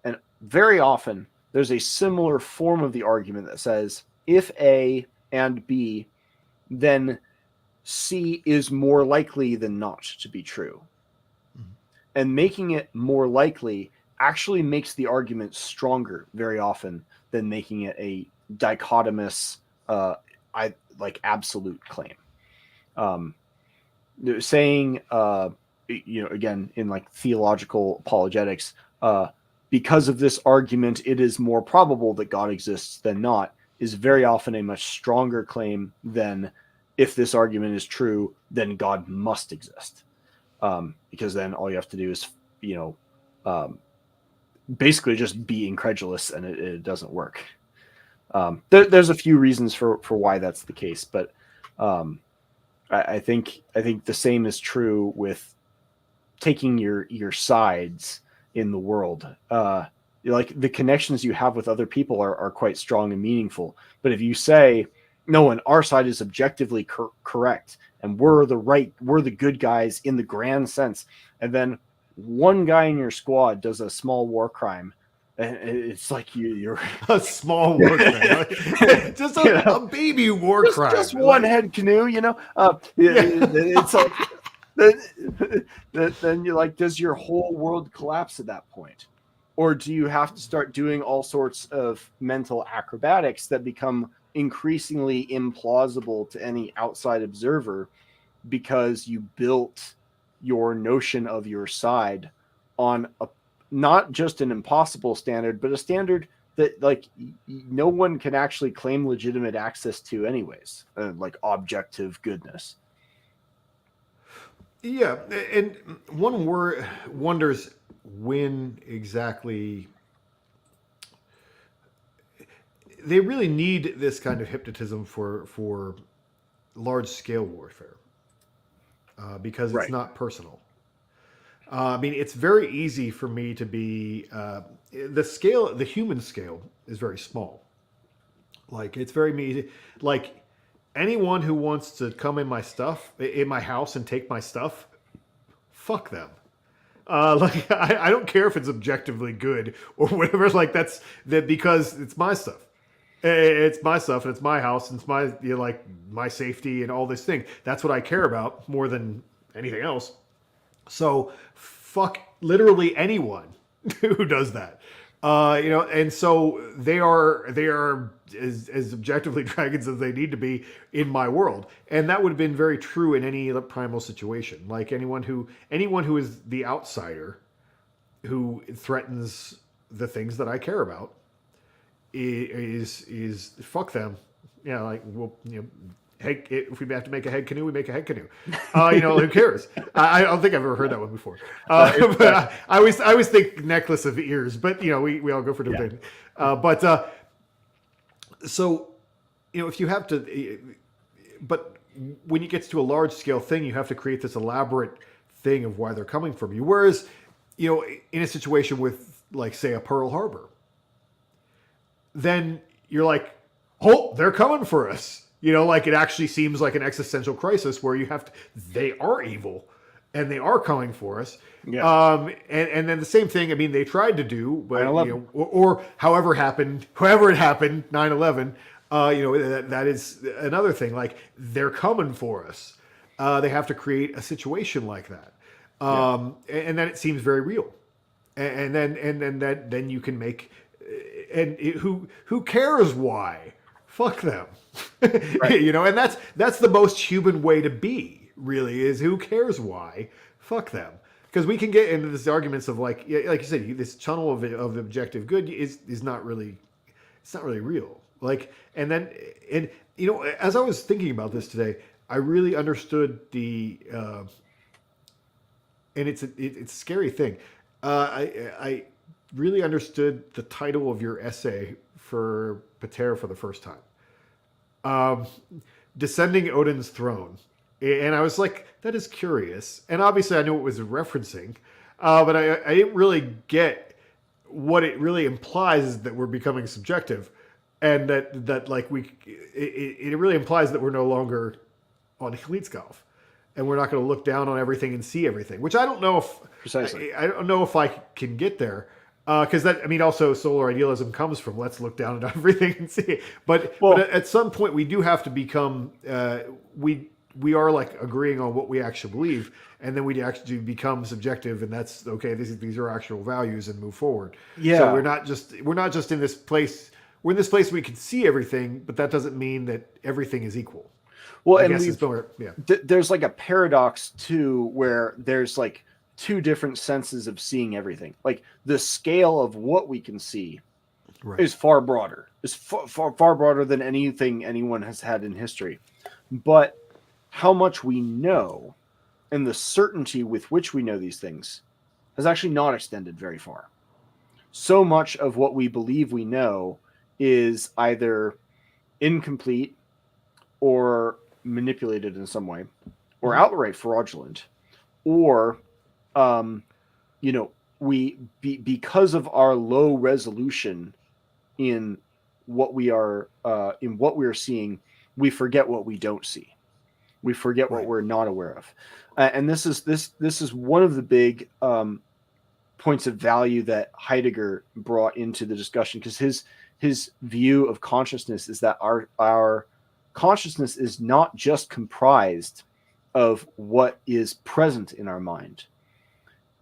And very often there's a similar form of the argument that says, if A and B, then C is more likely than not to be true. Mm-hmm. And making it more likely actually makes the argument stronger very often than making it a dichotomous, like absolute claim. Saying, again, in like theological apologetics, because of this argument, it is more probable that God exists than not, is very often a much stronger claim than if this argument is true, then God must exist. Because then all you have to do is, basically just be incredulous, and it doesn't work. There's a few reasons for why that's the case, but I think the same is true with taking your sides in the world. Like the connections you have with other people are quite strong and meaningful. But if you say, no, and our side is objectively correct, and we're the good guys in the grand sense, and then one guy in your squad does a small war crime, and it's like you're a small war crime, just a baby war crime, just one head canoe, it's like then you're like, does your whole world collapse at that point? Or do you have to start doing all sorts of mental acrobatics that become increasingly implausible to any outside observer because you built your notion of your side on not just an impossible standard, but a standard that like no one can actually claim legitimate access to anyways, like objective goodness. Yeah, and one wonders when exactly they really need this kind of hypnotism for large scale warfare, because it's not personal. I mean, it's very easy for me to be the human scale is very small. Like it's very easy. Like anyone who wants to come in my house and take my stuff, fuck them. Like I don't care if it's objectively good or whatever. Like that because it's my stuff. It's my stuff and it's my house and it's my my safety and all this thing. That's what I care about more than anything else. So fuck literally anyone who does that. And so they are as objectively dragons as they need to be in my world, and that would have been very true in any primal situation. Like anyone who is the outsider, who threatens the things that I care about, is fuck them. Hey, if we have to make a head canoe, we make a head canoe. Who cares? I don't think I've ever heard that one before. But I always think necklace of ears. But we all go for different things. So if you have to, but when you get to a large scale thing, you have to create this elaborate thing of why they're coming from you. Whereas, in a situation with like say a Pearl Harbor, then you're like, oh, they're coming for us. Like it actually seems like an existential crisis where they are evil and they are coming for us. Yeah. And then the same thing, I mean, they tried to do, but, or however it happened, 9/11, That is another thing. Like, they're coming for us. They have to create a situation like that, and then it seems very real. And then you can make, who cares why? Fuck them. Right. And that's the most human way to be. Really, is who cares why? Fuck them. Because we can get into this arguments of like you said, this tunnel of objective good is not really, it's not really real. Like, and as I was thinking about this today, I really understood and it's a scary thing. I really understood the title of your essay for Pater for the first time. Descending Odin's Throne. And I was like, that is curious. And obviously I knew it was referencing, but I didn't really get what it really implies is that we're becoming subjective. And that like it really implies that we're no longer on Hilitskov. And we're not going to look down on everything and see everything, which I don't know if Precisely. I don't know if I can get there. Because also solar idealism comes from let's look down at everything and see it. But at some point we do have to become we are like agreeing on what we actually believe, and then we actually become subjective, and that's okay. These are actual values, and move forward. Yeah. So we're not just in this place. We're in this place we can see everything, but that doesn't mean that everything is equal. Well, there's like a paradox too, where there's like two different senses of seeing everything. Like the scale of what we can see is far broader. Is far broader than anything anyone has had in history. But how much we know and the certainty with which we know these things has actually not extended very far. So much of what we believe we know is either incomplete or manipulated in some way, or outright fraudulent, or because of our low resolution in what we are seeing, we forget what we don't see. We forget what we're not aware of, and this is one of the big points of value that Heidegger brought into the discussion, because his view of consciousness is that our consciousness is not just comprised of what is present in our mind.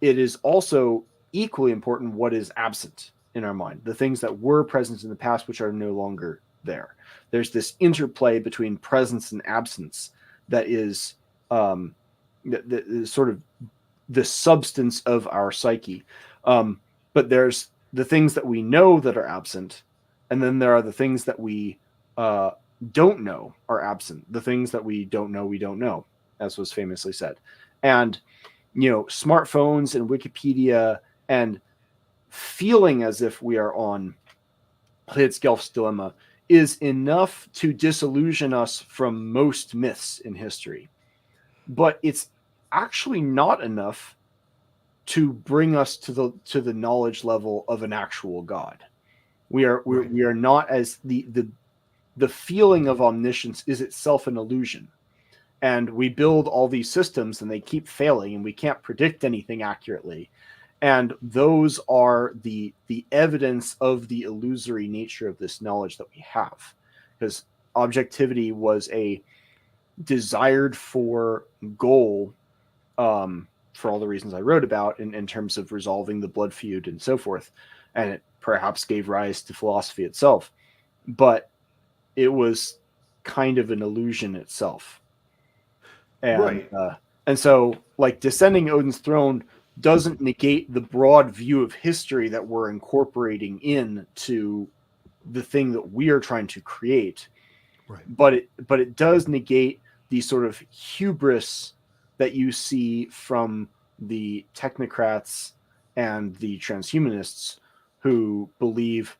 It is also equally important what is absent in our mind, the things that were present in the past which are no longer there. There's this interplay between presence and absence that is the sort of the substance of our psyche. But there's the things that we know that are absent, and then there are the things that we don't know are absent. The things that we don't know, as was famously said. And smartphones and Wikipedia and feeling as if we are on Hilitskov dilemma is enough to disillusion us from most myths in history. But it's actually not enough to bring us to the knowledge level of an actual God. We are not, as the feeling of omniscience is itself an illusion. And we build all these systems and they keep failing and we can't predict anything accurately. And those are the evidence of the illusory nature of this knowledge that we have. Because objectivity was a desired for goal, for all the reasons I wrote about in terms of resolving the blood feud and so forth. And it perhaps gave rise to philosophy itself. But it was kind of an illusion itself. And, and so, like, descending Odin's throne doesn't negate the broad view of history that we're incorporating into the thing that we are trying to create. But it does negate the sort of hubris that you see from the technocrats and the transhumanists who believe,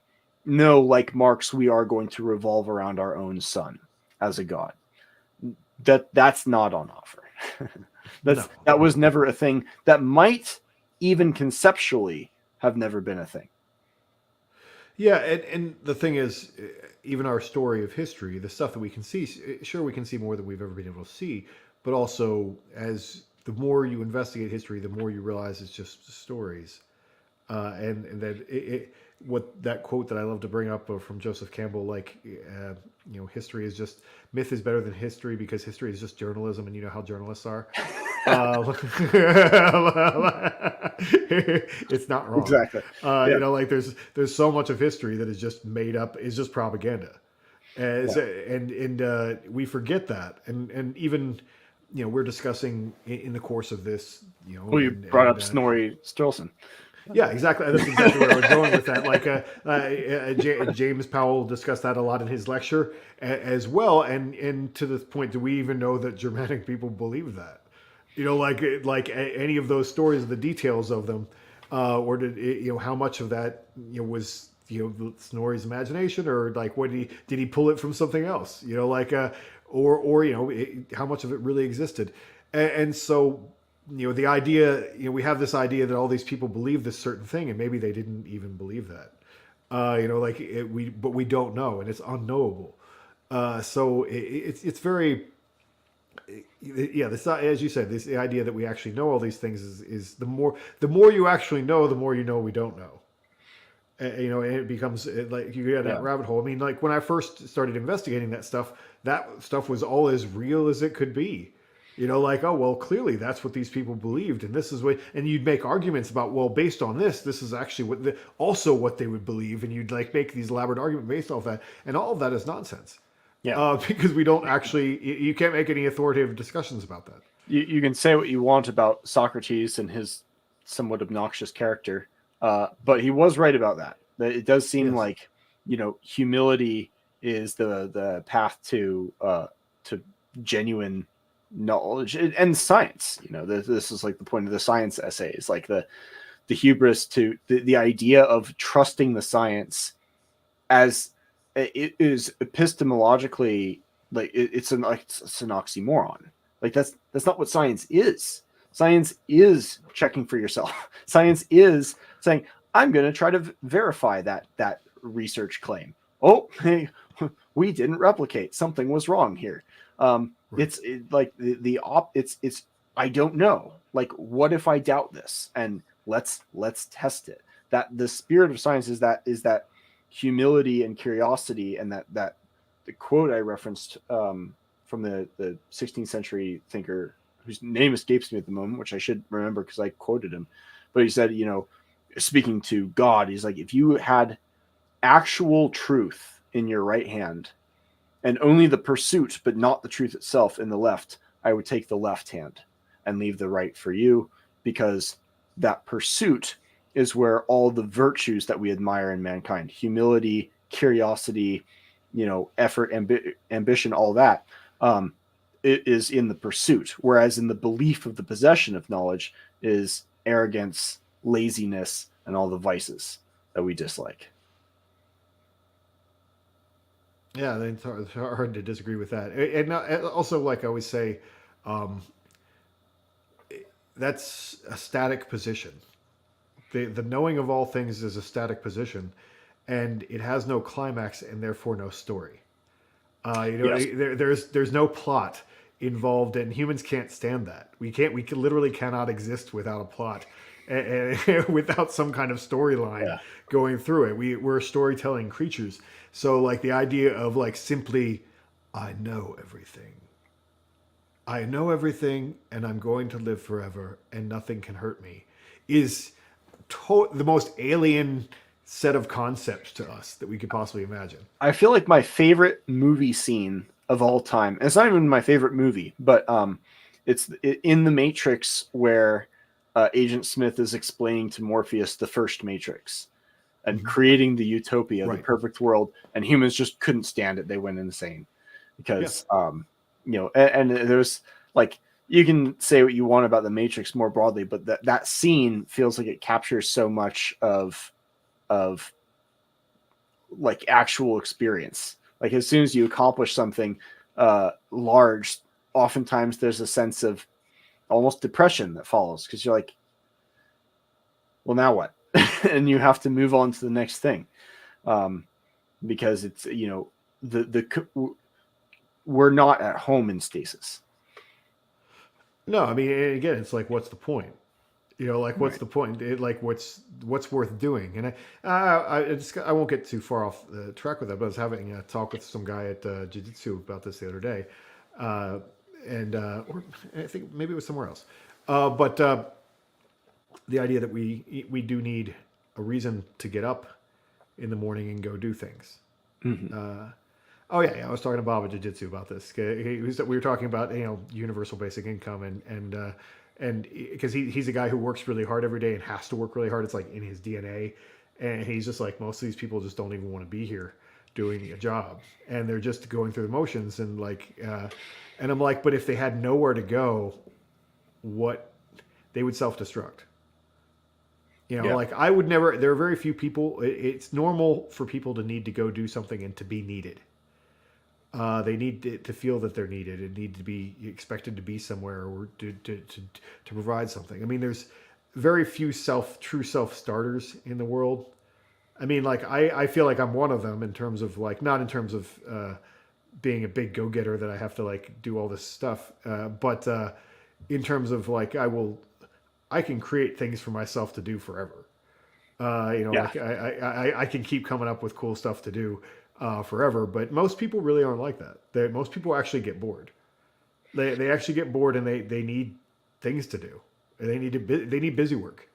no, like Marx, we are going to revolve around our own sun as a god. That's not on offer. That was never a thing. That might even conceptually have never been a thing. Yeah, and the thing is, even our story of history, the stuff that we can see, sure, we can see more than we've ever been able to see, but also, as the more you investigate history, the more you realize it's just stories, and that what that quote that I love to bring up from Joseph Campbell, like, history is just, myth is better than history because history is just journalism, and you know how journalists are. It's not wrong. Exactly. Yeah. Like there's so much of history that is just made up, is just propaganda. And we forget that, and even we're discussing in the course of this, Well, you brought up Snorri Sturluson. Yeah, exactly. That's exactly where I was going with that. Like James Powell discussed that a lot in his lecture as well, and to the point, do we even know that Germanic people believe that? Like any of those stories, the details of them, or did how much of that was Snorri's imagination, or like what did he pull it from something else? How much of it really existed, and so. The idea, we have this idea that all these people believe this certain thing, and maybe they didn't even believe that. But we don't know, and it's unknowable. So it's very, this, as you said, the idea that we actually know all these things is the more you actually know, the more we don't know. And it becomes like you get that rabbit hole. I mean, like when I first started investigating that stuff was all as real as it could be. Oh, well, clearly that's what these people believed. And this is what, and you'd make arguments about, well, based on this is actually also what they would believe. And you'd like make these elaborate arguments based off that. And all of that is nonsense. Yeah. Because we don't actually, you can't make any authoritative discussions about that. You can say what you want about Socrates and his somewhat obnoxious character. But he was right about that. That it does seem like, humility is the path to genuine knowledge and science. This is like the point of the science essays, like the hubris to the idea of trusting the science as it is epistemologically, like it's an oxymoron. Like that's not what science is. Science is checking for yourself. Science is saying, I'm going to try to verify that research claim. Oh, hey, we didn't replicate. Something was wrong here. It's I don't know. Like, what if I doubt this? And let's test it. That the spirit of science is that humility and curiosity, and that the quote I referenced from the 16th century thinker whose name escapes me at the moment, which I should remember because I quoted him. But he said, speaking to God, he's like, if you had actual truth in your right hand and only the pursuit, but not the truth itself in the left, I would take the left hand and leave the right for you, because that pursuit is where all the virtues that we admire in mankind, humility, curiosity, effort, ambition, all that, it is in the pursuit. Whereas in the belief of the possession of knowledge is arrogance, laziness, and all the vices that we dislike. Yeah, it's hard to disagree with that. And also, like I always say, that's a static position. The knowing of all things is a static position, and it has no climax and therefore no story. There's no plot involved, and humans can't stand that. We literally cannot exist without a plot, and without some kind of storyline going through it. We're storytelling creatures. So like the idea of like simply, I know everything, and I'm going to live forever, and nothing can hurt me, is the most alien set of concepts to us that we could possibly imagine. I feel like my favorite movie scene of all time, and it's not even my favorite movie, but it's in The Matrix, where Agent Smith is explaining to Morpheus the first Matrix and creating the utopia, the perfect world, and humans just couldn't stand it. They went insane because, and there's like, you can say what you want about the Matrix more broadly, but that scene feels like it captures so much of like actual experience. Like as soon as you accomplish something large, oftentimes there's a sense of almost depression that follows, because you're like, well, now what? And you have to move on to the next thing, because it's we're not at home in stasis. No, I mean, again, it's like, what's the point? You know, like what's the point? Like what's worth doing? And I won't get too far off the track with that. But I was having a talk with some guy at Jiu-Jitsu about this the other day, or I think maybe it was somewhere else. But the idea that we do need a reason to get up in the morning and go do things. Oh yeah, I was talking to Bob at Jiu-Jitsu about this. We were talking about universal basic income and because he's a guy who works really hard every day and has to work really hard. It's like in his DNA, and he's just like, most of these people just don't even want to be here doing a job, and they're just going through the motions and and I'm like, but if they had nowhere to go, what they would self-destruct. Like I would never. There are very few people. It's normal for people to need to go do something and to be needed. They need to feel that they're needed and need to be expected to be somewhere or to provide something. I mean, there's very few true self starters in the world. I mean, like I feel like I'm one of them in terms of like, not in terms of being a big go getter that I have to like do all this stuff, but in terms of like I can create things for myself to do forever. Like I can keep coming up with cool stuff to do forever, but most people really aren't like that. Most people actually get bored. They actually get bored and they need things to do. They need busy work,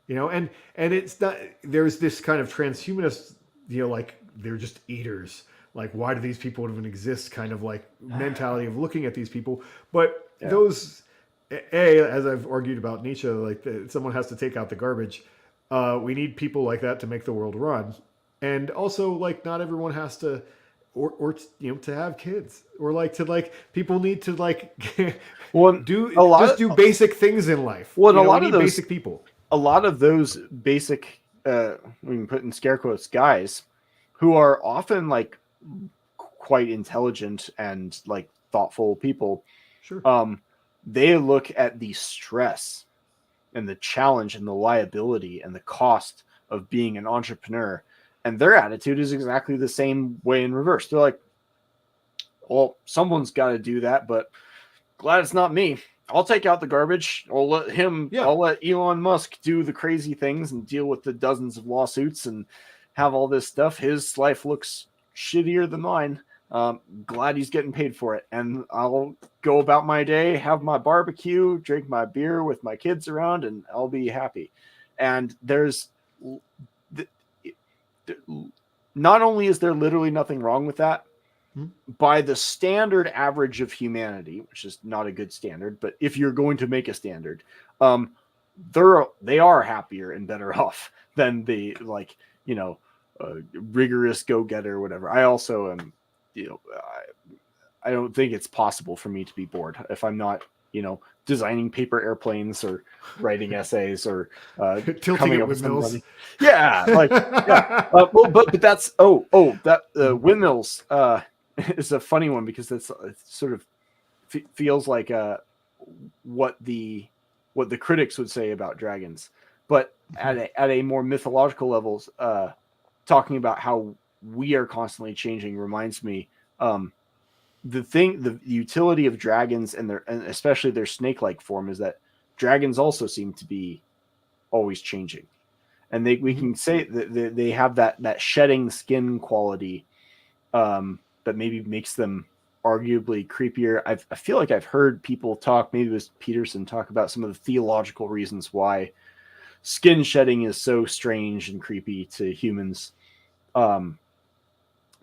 and it's not, there's this kind of transhumanist, like they're just eaters. Like, why do these people even exist? Kind of like mentality of looking at these people, but those. As I've argued about Nietzsche, like someone has to take out the garbage. We need people like that to make the world run, and also like not everyone has to, or to have kids, or people need to do basic things in life. Well, a lot of those basic people. A lot of those basic, we can put in scare quotes, guys, who are often like quite intelligent and like thoughtful people. Sure. They look at the stress and the challenge and the liability and the cost of being an entrepreneur, and their attitude is exactly the same way in reverse. They're like, well, someone's got to do that, but glad it's not me. I'll take out the garbage. I'll let Elon Musk do the crazy things and deal with the dozens of lawsuits and have all this stuff. His life looks shittier than mine. Glad he's getting paid for it, and I'll go about my day, have my barbecue, drink my beer with my kids around, and I'll be happy. And there's not only is there literally nothing wrong with that, by the standard average of humanity, which is not a good standard, but if you're going to make a standard, they are happier and better off than the rigorous go-getter or whatever. I also am. I don't think it's possible for me to be bored if I'm not, designing paper airplanes or writing essays or tilting it with windmills. Yeah, but that's windmills is a funny one because it sort of feels like what the critics would say about dragons, but at a more mythological levels, talking about how we are constantly changing reminds me the utility of dragons and especially their snake-like form is that dragons also seem to be always changing, and we can say that they have that shedding skin quality that maybe makes them arguably creepier. I feel like I've heard people talk, maybe it was Peterson, talk about some of the theological reasons why skin shedding is so strange and creepy to humans.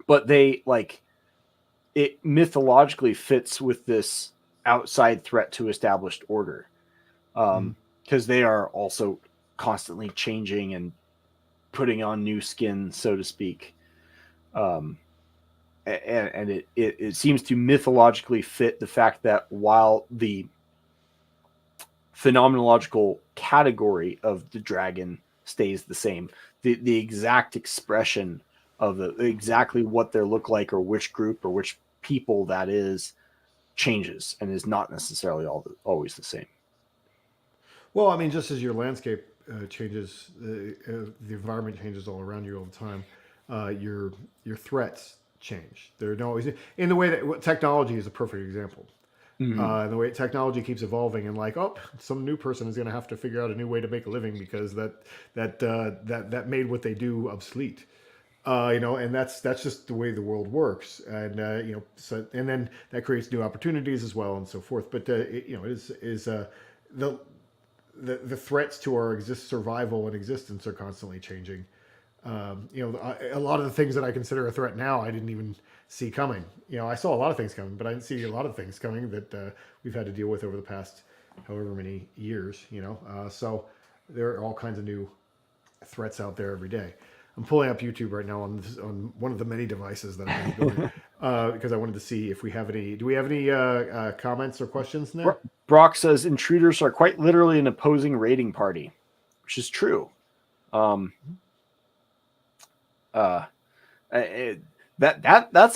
But it mythologically fits with this outside threat to established order, because they are also constantly changing and putting on new skin, so to speak. And it seems to mythologically fit the fact that while the phenomenological category of the dragon stays the same, the exact expression of exactly what they look like or which group or which people that is changes and is not necessarily always the same. Well, I mean, just as your landscape changes, the environment changes all around you all the time. Your threats change. They're always in the way that technology is a perfect example. And the way technology keeps evolving, and like, oh, some new person is going to have to figure out a new way to make a living because that made what they do obsolete. And that's just the way the world works, and so and then that creates new opportunities as well, and so forth. But the threats to our survival and existence are constantly changing. A lot of the things that I consider a threat now, I didn't even see coming. I saw a lot of things coming, but I didn't see a lot of things coming that we've had to deal with over the past however many years. So there are all kinds of new threats out there every day. I'm pulling up YouTube right now on one of the many devices that I'm going because I wanted to see if we have any. Do we have any comments or questions in there? Brock says intruders are quite literally an opposing raiding party, which is true. That's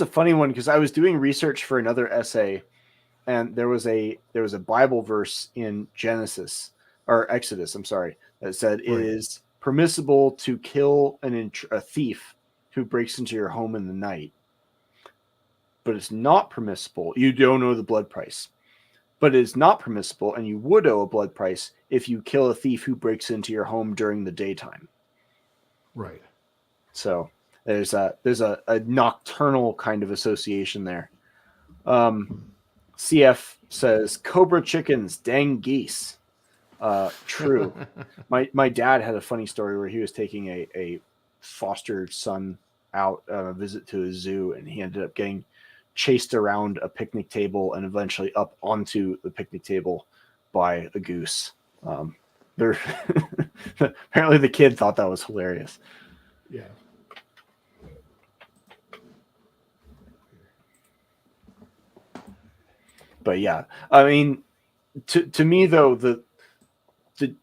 a funny one because I was doing research for another essay, and there was a Bible verse in Genesis or Exodus, I'm sorry, that said it is permissible to kill a thief who breaks into your home in the night, but it's not permissible. You don't owe the blood price, but it is not permissible, and you would owe a blood price if you kill a thief who breaks into your home during the daytime. Right. So there's a nocturnal kind of association there. CF says cobra chickens, dang geese. True. My dad had a funny story where he was taking a foster son out on a visit to a zoo, and he ended up getting chased around a picnic table and eventually up onto the picnic table by a goose. Apparently the kid thought that was hilarious. Yeah. But yeah, I mean, to me though, the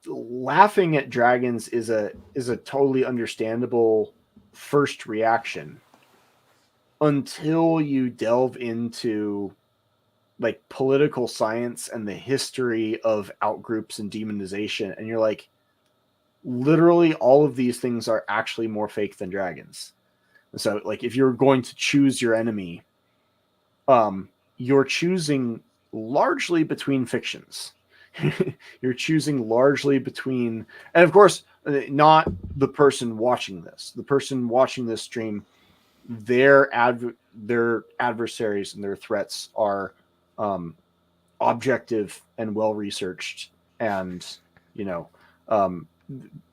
laughing at dragons is a totally understandable first reaction until you delve into like political science and the history of outgroups and demonization, and you're like, literally all of these things are actually more fake than dragons. And so like if you're going to choose your enemy, you're choosing largely between fictions. You're choosing largely between, and of course, not the person watching this. The person watching this stream, their adversaries and their threats are objective and well researched, and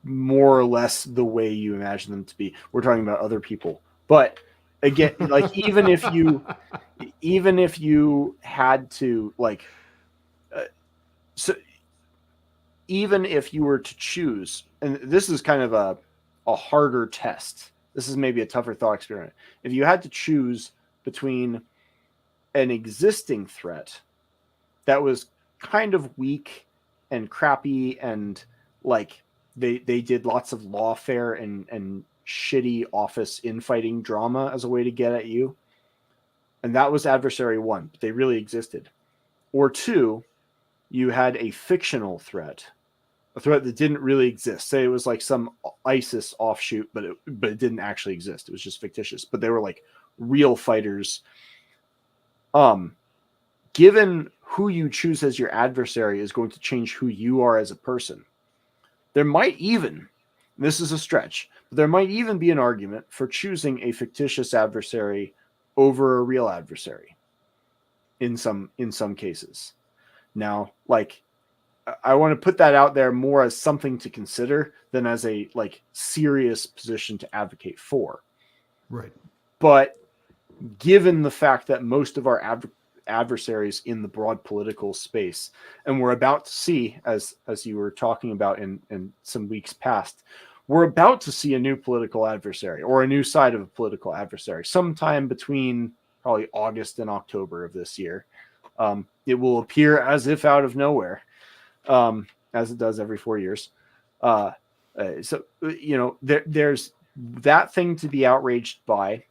more or less the way you imagine them to be. We're talking about other people, but again, like even if you had to like. So even if you were to choose, and this is kind of a harder test, this is maybe a tougher thought experiment. If you had to choose between an existing threat that was kind of weak and crappy and like they did lots of lawfare and shitty office infighting drama as a way to get at you, and that was adversary one, but they really existed, or two, you had a fictional threat, a threat that didn't really exist. Say it was like some ISIS offshoot, but it didn't actually exist. It was just fictitious, but they were like real fighters. Given who you choose as your adversary is going to change who you are as a person. There might even, this is a stretch, but there might even be an argument for choosing a fictitious adversary over a real adversary in some cases. Now, like, I want to put that out there more as something to consider than as a like serious position to advocate for. Right. But given the fact that most of our adversaries in the broad political space, and we're about to see, as you were talking about in some weeks past, we're about to see a new political adversary or a new side of a political adversary sometime between probably August and October of this year. It will appear as if out of nowhere, as it does every 4 years. So, there's that thing to be outraged by,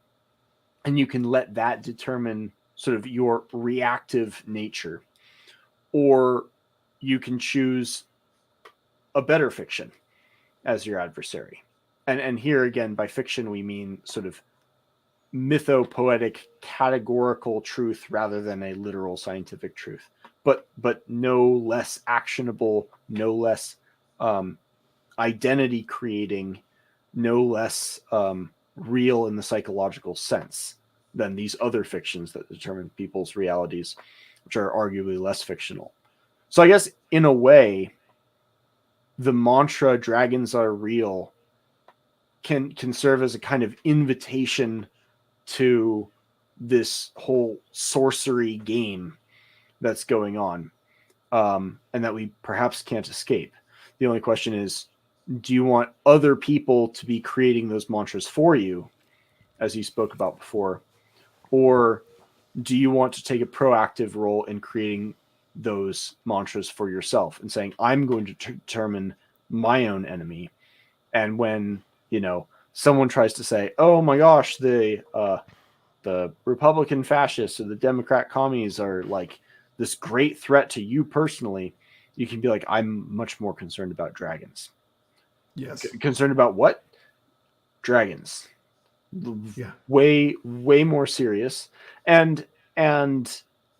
and you can let that determine sort of your reactive nature, or you can choose a better fiction as your adversary. And here again, by fiction, we mean sort of mythopoetic categorical truth rather than a literal scientific truth. but no less actionable, no less identity creating, no less real in the psychological sense than these other fictions that determine people's realities, which are arguably less fictional. So I guess in a way, the mantra "dragons are real" can serve as a kind of invitation to this whole sorcery game that's going on, and that we perhaps can't escape. The only question is, do you want other people to be creating those mantras for you, as you spoke about before, or do you want to take a proactive role in creating those mantras for yourself and saying, I'm going to determine my own enemy? And when, someone tries to say, oh my gosh, the Republican fascists or the Democrat commies are like this great threat to you personally, you can be like, I'm much more concerned about dragons. Yes. Concerned about what? Dragons. Yeah. Way more serious and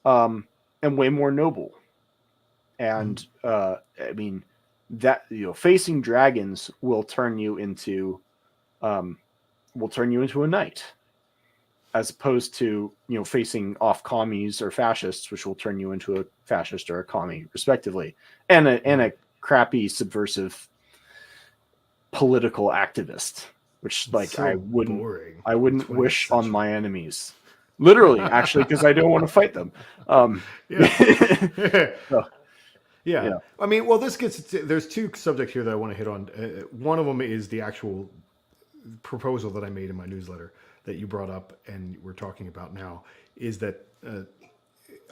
way more noble. And I mean that facing dragons will turn you into a knight, as opposed to facing off commies or fascists, which will turn you into a fascist or a commie, respectively, and a crappy subversive political activist, which So I wouldn't wish on my enemies, literally, actually, because I don't want to fight them. Yeah. I mean, well, there's two subjects here that I want to hit on. One of them is the actual proposal that I made in my newsletter that you brought up and we're talking about now, is that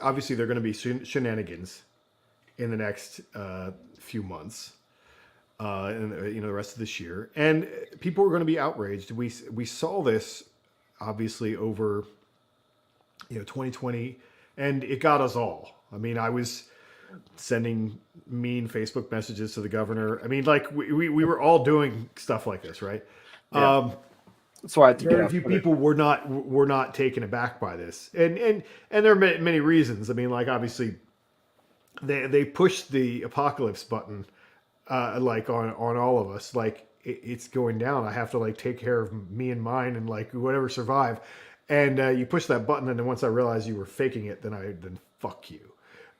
obviously there are going to be shenanigans in the next few months, and the rest of this year, and people are going to be outraged. We saw this obviously over 2020, and it got us all. I mean, I was sending mean Facebook messages to the governor. I mean, like we were all doing stuff like this, right? Yeah. That's why I think very few people were not taken aback by this, and there are many reasons. I mean, like obviously they pushed the apocalypse button, like on all of us. Like it's going down. I have to like take care of me and mine, and like whatever survive. And you push that button, and then once I realized you were faking it, then fuck you.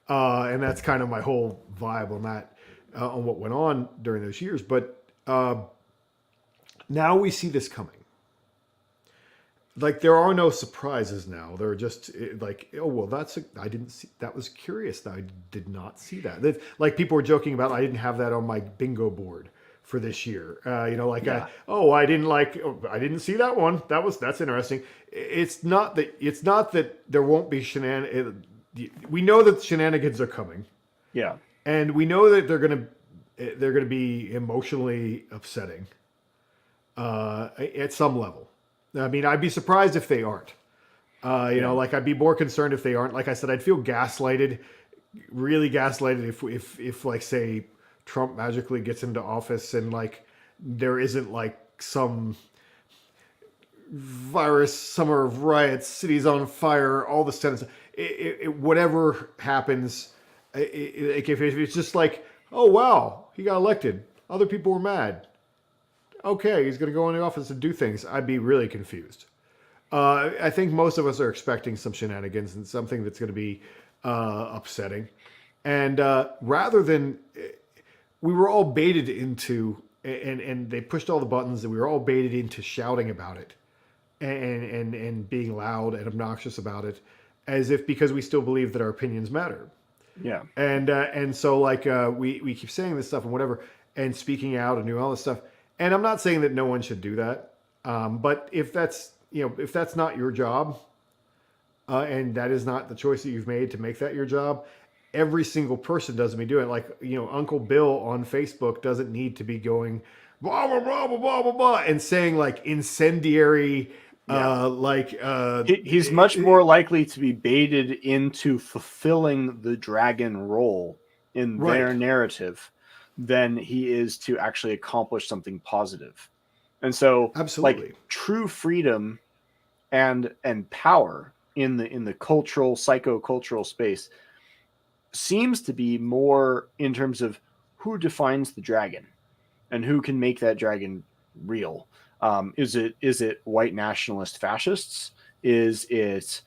And that's kind of my whole vibe on that, on what went on during those years. But now we see this coming. Like there are no surprises now. They're just like, oh well, I didn't see that. Was curious. I did not see that. Like people were joking about, I didn't have that on my bingo board for this year. I didn't see that one. That's interesting. It's not that there won't be shenanigans. We know that shenanigans are coming. Yeah. And we know that they're gonna be emotionally upsetting at some level. I mean, I'd be surprised if they aren't. Like I'd be more concerned if they aren't. Like I said, I'd feel gaslighted, really gaslighted if like say Trump magically gets into office and like there isn't like some virus, summer of riots, cities on fire, all this kind of stuff. Whatever happens, if it's just like, oh wow, he got elected, other people were mad, okay, he's going to go in the office and do things, I'd be really confused. I think most of us are expecting some shenanigans and something that's going to be upsetting, and rather than we were all baited into, and they pushed all the buttons, and we were all baited into shouting about it and being loud and obnoxious about it, as if because we still believe that our opinions matter. Yeah. And so like we keep saying this stuff and whatever, and speaking out and doing all this stuff. And I'm not saying that no one should do that, but if that's not your job, and that is not the choice that you've made to make that your job, every single person doesn't be doing it. Like Uncle Bill on Facebook doesn't need to be going blah blah blah blah blah blah blah and saying like incendiary. He's much more likely to be baited into fulfilling the dragon role in their narrative than he is to actually accomplish something positive. And so, absolutely, like true freedom and power in the cultural, psychocultural space seems to be more in terms of who defines the dragon and who can make that dragon real. Is it white nationalist fascists? Is it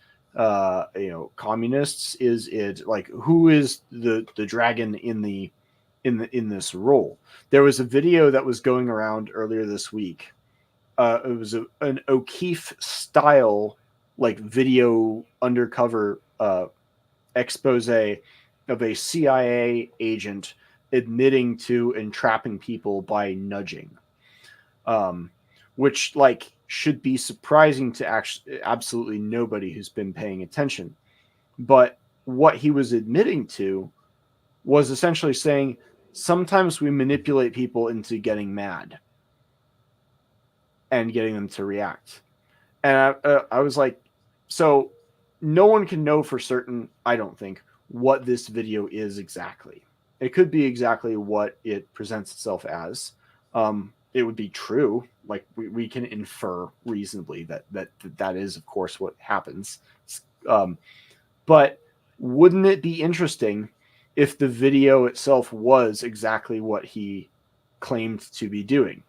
communists? Is it like who is the dragon in this role? There was a video that was going around earlier this week. It was an O'Keefe style like video undercover expose of a CIA agent admitting to entrapping people by nudging, which like should be surprising to actually absolutely nobody who's been paying attention. But what he was admitting to was essentially saying sometimes we manipulate people into getting mad and getting them to react. And I was like, so no one can know for certain, I don't think, what this video is exactly. It could be exactly what it presents itself as. It would be true. Like we can infer reasonably that is, of course, what happens. But wouldn't it be interesting if the video itself was exactly what he claimed to be doing?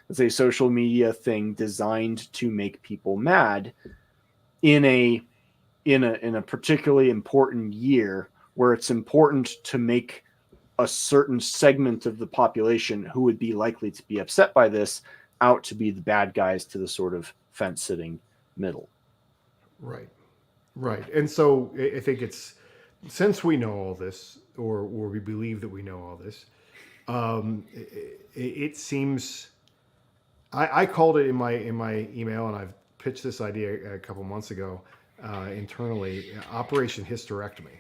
It's a social media thing designed to make people mad in a particularly important year where it's important to make a certain segment of the population who would be likely to be upset by this out to be the bad guys to the sort of fence sitting middle. Right. And so I think it's, since we know all this, or we believe that we know all this, it seems, I called it in my email, and I've pitched this idea a couple months ago internally, Operation Hysterectomy,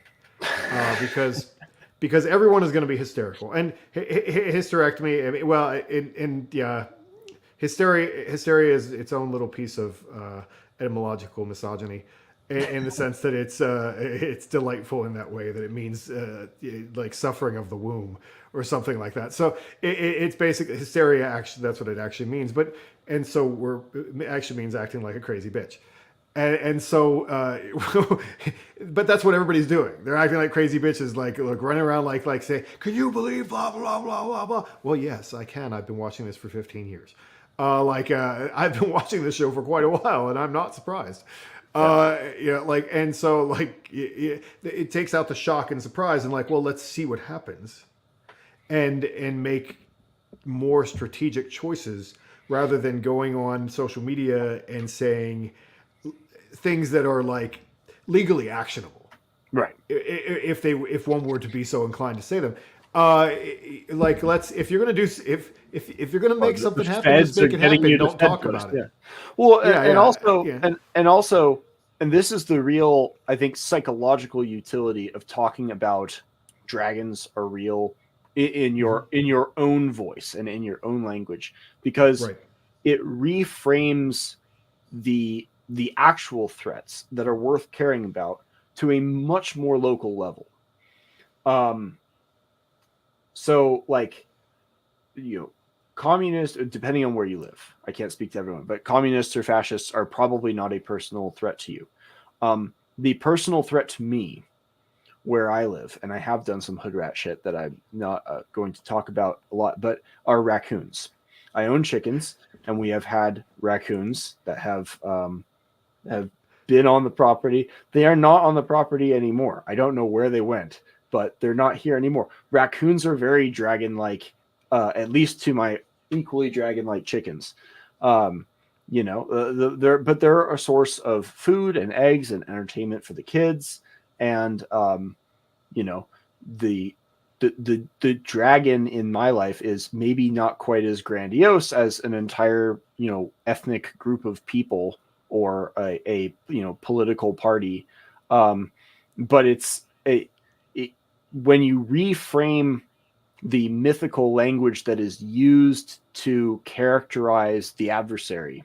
because everyone is going to be hysterical, and hysterectomy. I mean, well, yeah, hysteria is its own little piece of etymological misogyny, in the sense that it's delightful in that way, that it means like suffering of the womb or something like that. So it's basically hysteria. Actually, that's what it actually means. And so it actually means acting like a crazy bitch. And so, but that's what everybody's doing. They're acting like crazy bitches, like running around like say, "Can you believe blah blah blah blah blah?" Well, yes, I can. I've been watching this for 15 years. I've been watching this show for quite a while, and I'm not surprised. And so like it takes out the shock and surprise, and like, well, let's see what happens, and make more strategic choices rather than going on social media and saying things that are like legally actionable, right? If one were to be so inclined to say them, if you're gonna make something happen, just make it happen. Don't talk about it. Yeah. Well, and also, this is the real, I think, psychological utility of talking about dragons are real in your own voice and in your own language, because it reframes the actual threats that are worth caring about to a much more local level. So like, communists, depending on where you live, I can't speak to everyone, but communists or fascists are probably not a personal threat to you. The personal threat to me, where I live, and I have done some hood rat shit that I'm not going to talk about a lot, but are raccoons. I own chickens, and we have had raccoons that have been on the property. They are not on the property anymore. I don't know where they went, but they're not here anymore. Raccoons are very dragon-like, at least to my equally dragon-like chickens. But they're a source of food and eggs and entertainment for the kids. And the dragon in my life is maybe not quite as grandiose as an entire ethnic group of people or a political party, but when you reframe the mythical language that is used to characterize the adversary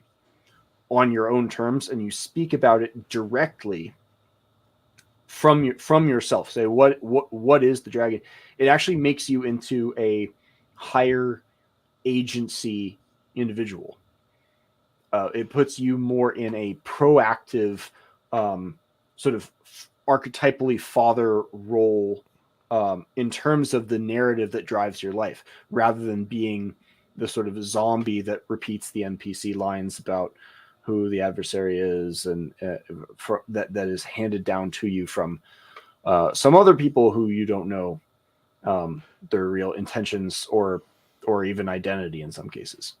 on your own terms, and you speak about it directly from yourself, say what is the dragon, it actually makes you into a higher agency individual. It puts you more in a proactive sort of archetypally father role in terms of the narrative that drives your life, rather than being the sort of zombie that repeats the NPC lines about who the adversary is, and that is handed down to you from some other people who you don't know their real intentions or even identity in some cases.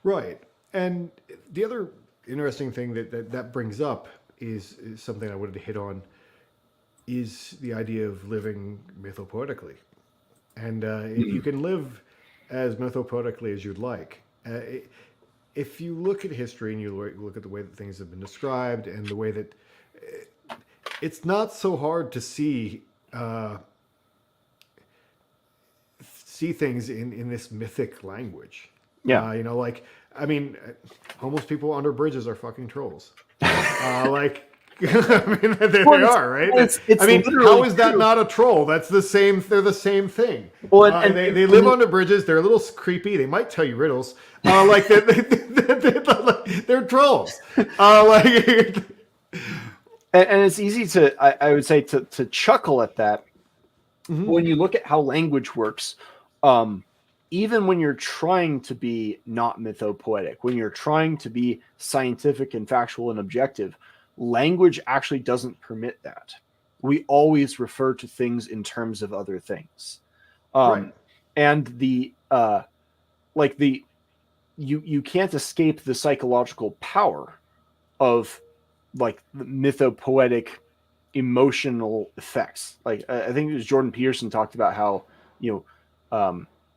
Right. And the other interesting thing that brings up is something I wanted to hit on, is the idea of living mythopoetically. And you can live as mythopoetically as you'd like. If you look at history and you look at the way that things have been described and the way that it's not so hard to see things in this mythic language. Yeah. You know, like, I mean, homeless people under bridges are fucking trolls. Like, I mean, they are, right? It's I mean, how is that true. not a troll? That's the same. They're the same thing. Well, they live under bridges. They're a little creepy. They might tell you riddles. Like they're trolls. Like, and it's easy to, I would say, to chuckle at that. Mm-hmm. When you look at how language works, even when you're trying to be not mythopoetic, when you're trying to be scientific and factual and objective, language actually doesn't permit that. We always refer to things in terms of other things. Right. And you can't escape the psychological power of like the mythopoetic emotional effects. Like I think it was Jordan Peterson talked about how,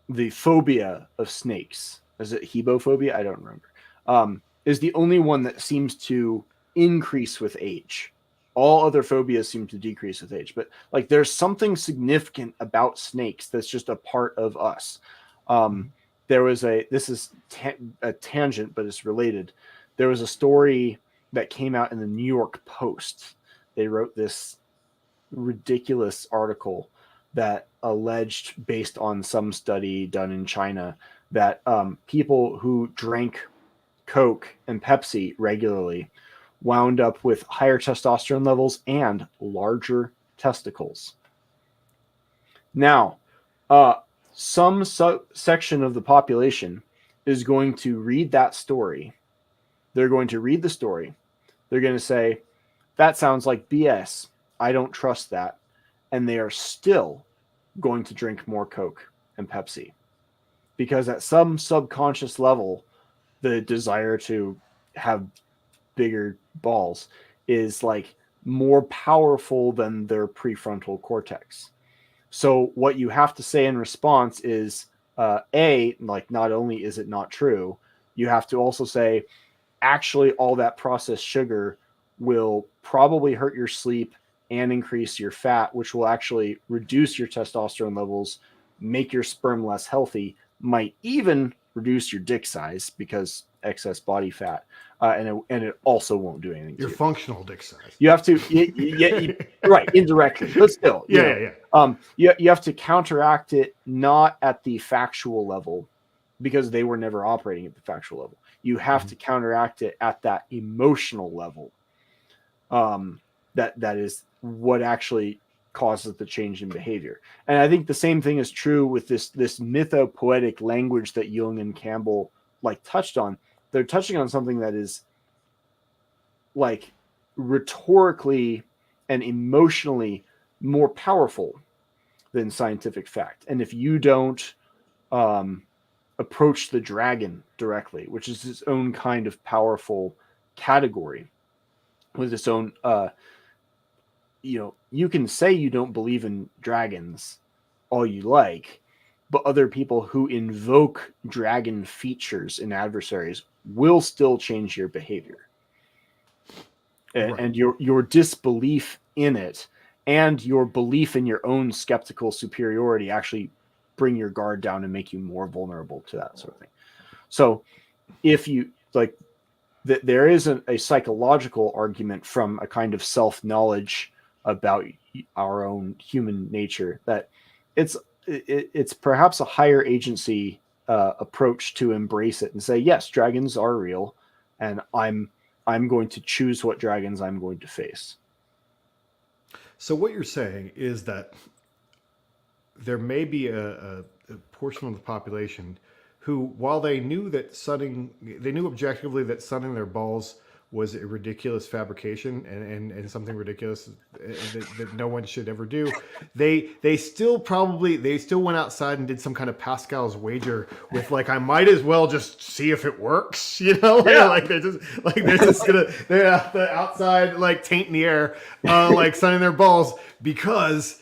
the phobia of snakes, is it hebophobia? I don't remember. Is the only one that seems to increase with age. All other phobias seem to decrease with age, but like there's something significant about snakes that's just a part of us. There was this is a tangent, but it's related. There was a story that came out in the New York Post. They wrote this ridiculous article that alleged, based on some study done in China, that people who drank Coke and Pepsi regularly wound up with higher testosterone levels and larger testicles. Now, some section of the population is going to read that story. They're going to read the story. They're going to say, that sounds like BS. I don't trust that. And they are still going to drink more Coke and Pepsi. Because at some subconscious level, the desire to have bigger balls is like more powerful than their prefrontal cortex. So what you have to say in response is, like, not only is it not true, you have to also say, actually, all that processed sugar will probably hurt your sleep and increase your fat, which will actually reduce your testosterone levels, make your sperm less healthy, might even reduce your dick size because excess body fat, and it also won't do anything. Your functional dick size. You have to, right, indirectly, but still, yeah. You have to counteract it not at the factual level, because they were never operating at the factual level. You have to counteract it at that emotional level. That is what actually causes the change in behavior. And I think the same thing is true with this mythopoetic language that Jung and Campbell like touched on. They're touching on something that is like rhetorically and emotionally more powerful than scientific fact. And if you don't approach the dragon directly, which is its own kind of powerful category with its own, you can say you don't believe in dragons all you like, but other people who invoke dragon features in adversaries will still change your behavior. Right. And your disbelief in it and your belief in your own skeptical superiority actually bring your guard down and make you more vulnerable to that sort of thing. So if you like, there is a psychological argument from a kind of self-knowledge about our own human nature that it's perhaps a higher agency approach to embrace it and say, yes, dragons are real, and I'm going to choose what dragons I'm going to face. So what you're saying is that there may be a portion of the population who, while they knew they knew objectively that sunning their balls was a ridiculous fabrication and something ridiculous that no one should ever do. They still went outside and did some kind of Pascal's wager with like, I might as well just see if it works, like they're outside like tainting the air, like sunning their balls because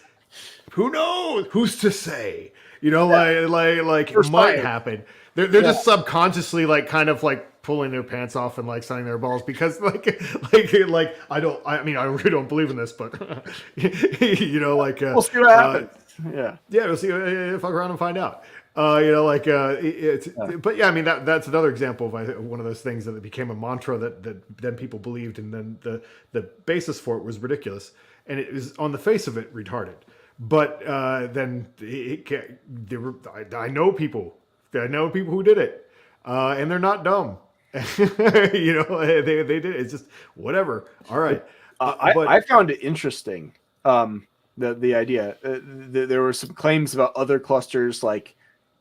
who knows? Who's to say? Like it might happen. They're just subconsciously like kind of like pulling their pants off and like sunning their balls because I really don't believe in this, but we'll see what happens. We'll see. Fuck around and find out. But yeah, I mean that's another example of one of those things that became a mantra that then people believed, and then the basis for it was ridiculous, and it was on the face of it retarded. But then I know people who did it, and they're not dumb. They did it. It's just whatever. All right. I found it interesting. The idea there were some claims about other clusters, like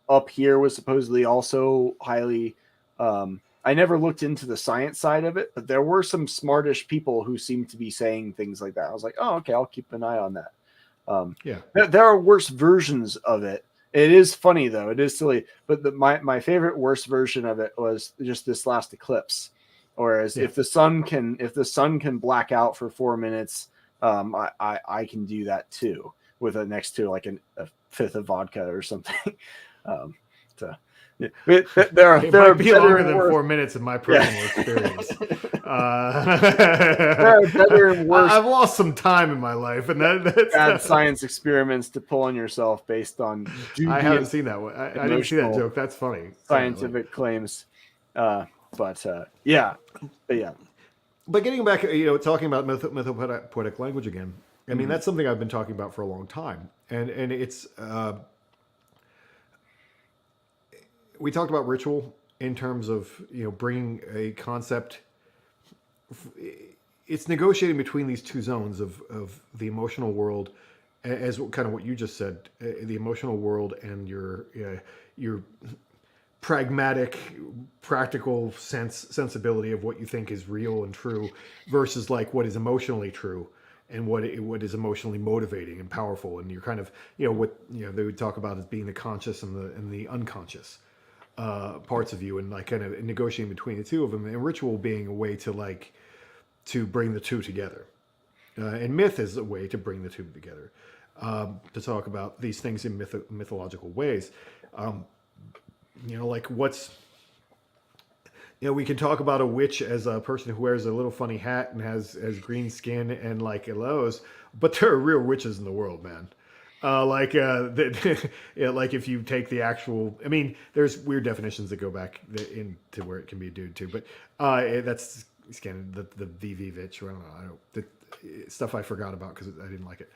up here was supposedly also highly. I never looked into the science side of it, but there were some smartish people who seemed to be saying things like that. I was like, oh, okay, I'll keep an eye on that. There are worse versions of it. It is funny though. It is silly, but my favorite worst version of it was just this last eclipse. Whereas if the sun can black out for 4 minutes, I can do that too with next to like a fifth of vodka or something. There are be longer than 4 minutes in my personal experience. There are better and worse. I've lost some time in my life, and that's bad science experiments to pull on yourself based on. I haven't seen that one. I didn't see that joke. That's funny. Scientific claims, But getting back, talking about mythopoetic language again. I mean, that's something I've been talking about for a long time, and it's. We talked about ritual in terms of bringing a concept. It's negotiating between these two zones of the emotional world, as kind of what you just said, the emotional world and your pragmatic, practical sensibility of what you think is real and true, versus like what is emotionally true and what is emotionally motivating and powerful. And you're kind of what they would talk about as being the conscious and the unconscious parts of you, and like kind of negotiating between the two of them, and ritual being a way to bring the two together, and myth is a way to bring the two together, to talk about these things in mythological ways. Like we can talk about a witch as a person who wears a little funny hat and has green skin and like elbows, but there are real witches in the world, man. Like if you take the actual, I mean, there's weird definitions that go back into where it can be a dude too, but that's again the VV Vitch. I don't know. The stuff I forgot about because I didn't like it.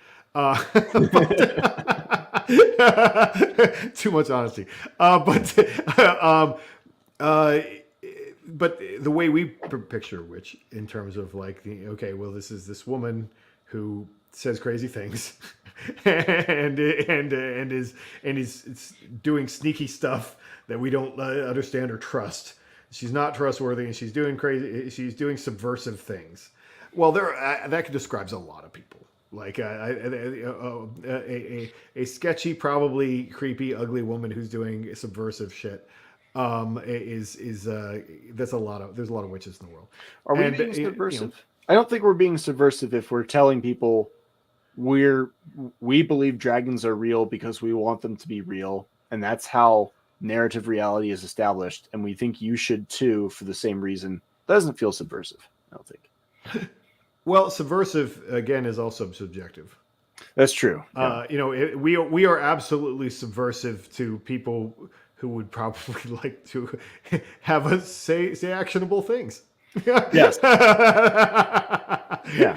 Too much honesty. But the way we picture a witch in terms of like this is this woman who says crazy things and is doing sneaky stuff that we don't understand or trust. She's not trustworthy, and she's doing subversive things. Well, that describes a lot of people. Like a sketchy, probably creepy, ugly woman who's doing subversive shit. There's a lot of witches in the world. Are we being subversive? I don't think we're being subversive if we're telling people we believe dragons are real because we want them to be real, and that's how narrative reality is established, and we think you should too for the same reason. That doesn't feel subversive, I don't think. Well, subversive again is also subjective. That's true. Yeah. We are absolutely subversive to people who would probably like to have us say actionable things. Yes. Yeah.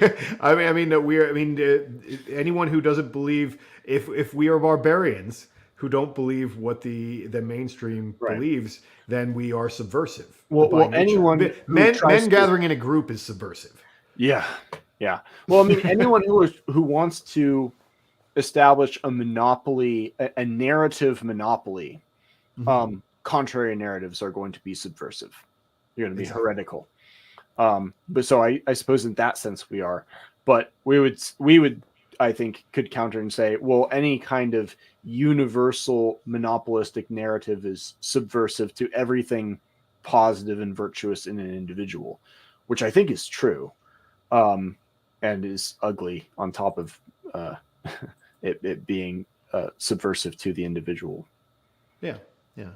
Anyone who doesn't believe, if we are barbarians who don't believe what the mainstream believes, then we are subversive. Well, anyone men gathering in a group is subversive. Yeah. Well, I mean, anyone who wants to establish a monopoly, a narrative monopoly, Mm-hmm. contrary narratives are going to be subversive. You're going to be Exactly. heretical. But so I suppose in that sense we are, but we would I think could counter and say, well, any kind of universal monopolistic narrative is subversive to everything positive and virtuous in an individual, which I think is true, and is ugly on top of it being subversive to the individual. Yeah. Yeah.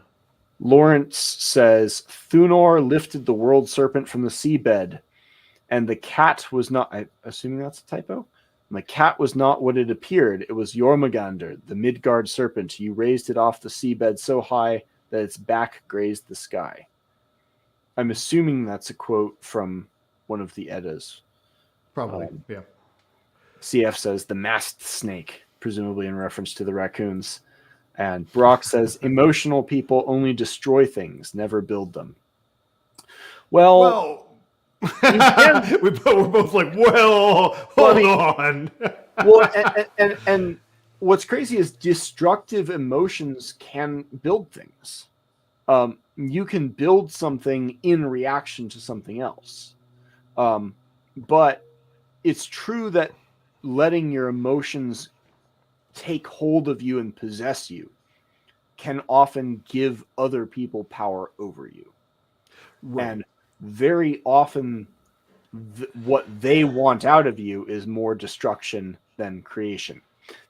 Lawrence says Thunor lifted the world serpent from the seabed, and the cat was not. I assuming that's a typo. And the cat was not what it appeared. It was Jormungandr, the Midgard serpent. You raised it off the seabed so high that its back grazed the sky. I'm assuming that's a quote from one of the Eddas. Probably. Yeah. CF says the masked snake, presumably in reference to the raccoons. And Brock says emotional people only destroy things, never build them. Well, we're both like, well, hold on. Well, and what's crazy is destructive emotions can build things. You can build something in reaction to something else. But it's true that letting your emotions take hold of you and possess you can often give other people power over you. Right. And very often what they want out of you is more destruction than creation.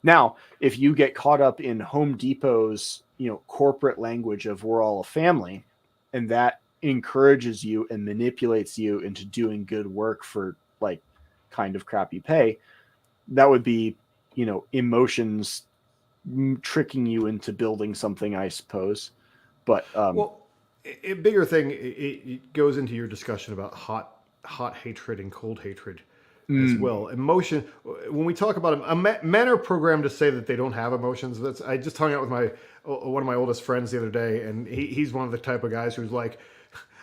Now, if you get caught up in Home Depot's, corporate language of we're all a family, and that encourages you and manipulates you into doing good work for like kind of crappy pay, that would be, emotions tricking you into building something, I suppose. But well, a bigger thing, it goes into your discussion about hot hatred and cold hatred as well. Emotion. When we talk about them, men are programmed to say that they don't have emotions. I just hung out with one of my oldest friends the other day, and he's one of the type of guys who's like,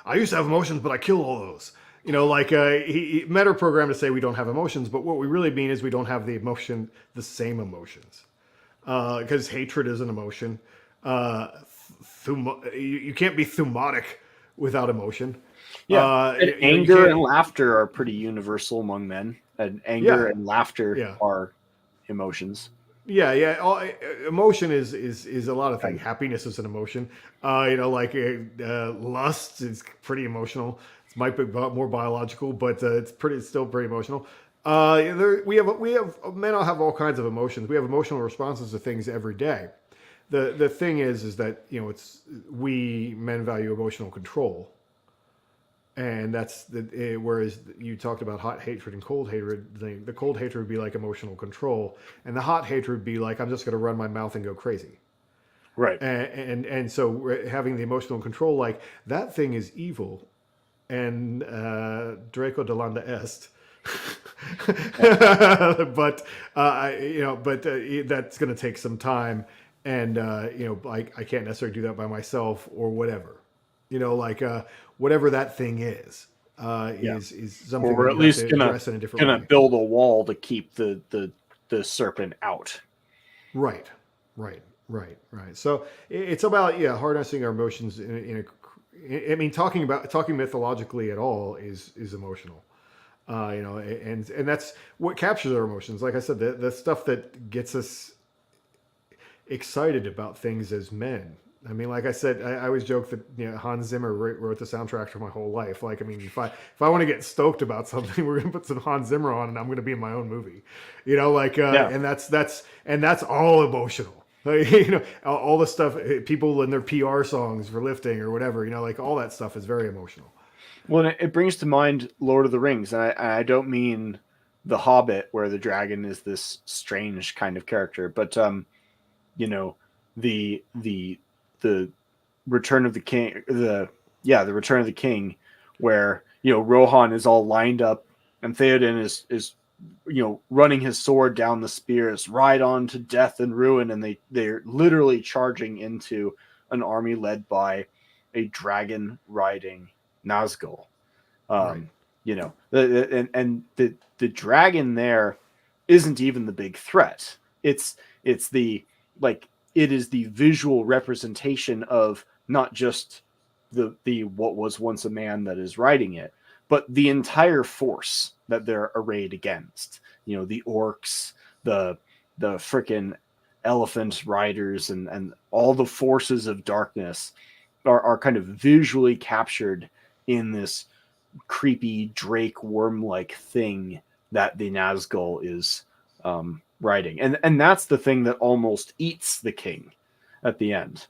I used to have emotions, but I kill all those. Men are programmed to say we don't have emotions, but what we really mean is we don't have the same emotions. Because hatred is an emotion. You can't be thumotic without emotion. Yeah, anger and laughter are pretty universal among men. And anger and laughter are emotions. Yeah. Emotion is a lot of things. Happiness is an emotion. Lust is pretty emotional. It might be more biological, but it's still pretty emotional. We have men all have all kinds of emotions. We have emotional responses to things every day. The thing is that we men value emotional control, and that's whereas you talked about hot hatred and cold hatred. The cold hatred would be like emotional control, and the hot hatred would be like I'm just going to run my mouth and go crazy. Right. And so having the emotional control, like that thing is evil, and Draco Delanda est. but that's going to take some time, and I can't necessarily do that by myself or whatever. Whatever that thing is something or that at least gonna build a wall to keep the serpent out. Right. So it's about harnessing our emotions talking mythologically at all is emotional. And that's what captures our emotions. Like I said, the stuff that gets us excited about things as men. I mean, like I said, I always joke that Hans Zimmer wrote the soundtrack for my whole life. Like, I mean, if I want to get stoked about something, we're gonna put some Hans Zimmer on, and I'm gonna be in my own movie. And that's all emotional. All the stuff people in their PR songs for lifting or whatever. All that stuff is very emotional. Well, it brings to mind Lord of the Rings, and I don't mean The Hobbit, where the dragon is this strange kind of character, but the Return of the King, the Return of the King, where Rohan is all lined up, and Theoden is running his sword down the spears right on to death and ruin, and they're literally charging into an army led by a dragon riding Nazgul. Right. The dragon there isn't even the big threat. It's the like it is the visual representation of not just the what was once a man that is riding it, but the entire force that they're arrayed against. You know, the orcs, the frickin' elephant riders, and all the forces of darkness are kind of visually captured in this creepy drake worm-like thing that the Nazgul is riding, and that's the thing that almost eats the king at the end,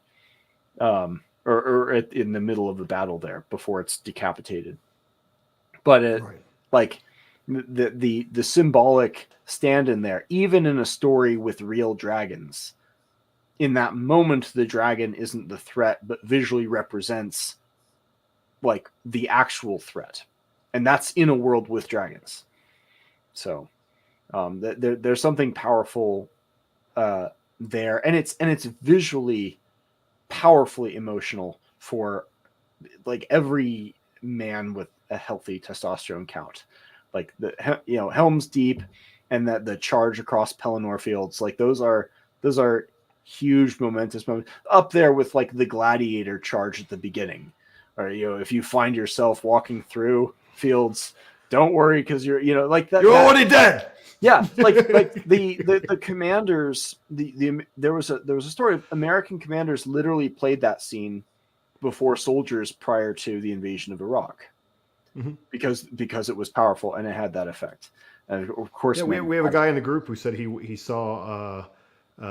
or in the middle of the battle there before it's decapitated. But it, Right. like the symbolic stand in there, even in a story with real dragons, in that moment the dragon isn't the threat, but visually represents like the actual threat, and that's in a world with dragons. So there's something powerful there, and it's visually powerfully emotional for like every man with a healthy testosterone count. Like Helm's Deep and that the charge across Pelennor Fields, like those are huge momentous moments, up there with like the gladiator charge at the beginning. Or if you find yourself walking through fields, don't worry, because you're like that. You're already dead. Yeah, like the commanders. There was a story of American commanders literally played that scene before soldiers prior to the invasion of Iraq, because it was powerful and it had that effect. And of course, yeah, we have a guy in the group who said he saw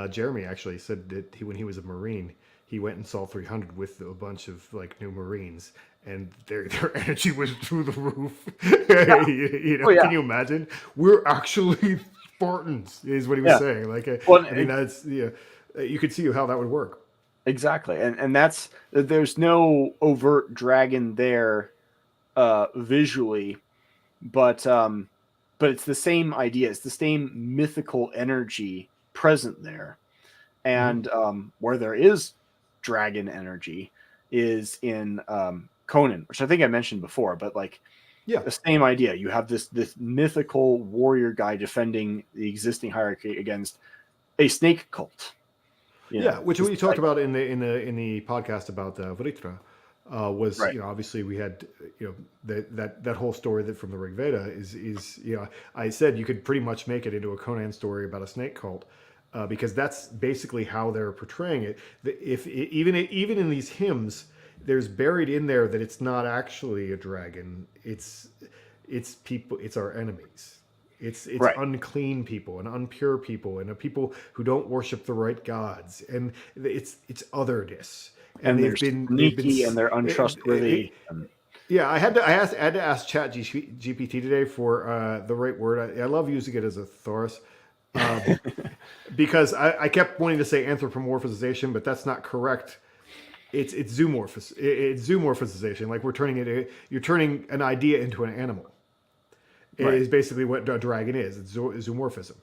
Jeremy actually said that when he was a Marine, he went and saw 300 with a bunch of like new Marines, and their energy was through the roof. Yeah. Can you imagine? We're actually Spartans, is what he was saying. Like, I mean, that's you could see how that would work. Exactly, and that's there's no overt dragon there visually, but it's the same idea. It's the same mythical energy present there, and where there is dragon energy is in Conan, which I think I mentioned before, but like the same idea. You have this mythical warrior guy defending the existing hierarchy against a snake cult. Which we talked about in the podcast about Vritra was right. Obviously we had that whole story that from the Rig Veda is I said you could pretty much make it into a Conan story about a snake cult. Because that's basically how they're portraying it. Even in these hymns, there's buried in there that it's not actually a dragon. It's people. It's our enemies. It's right. Unclean people and impure people and people who don't worship the right gods. And it's otherness. And they've been sneaky and they're untrustworthy. I had to ask ChatGPT today for the right word. I love using it as a thesaurus. Because I kept wanting to say anthropomorphization, but that's not correct. It's zoomorphization. Like you're turning an idea into an animal. Right. It is basically what a dragon is. It's zoomorphism,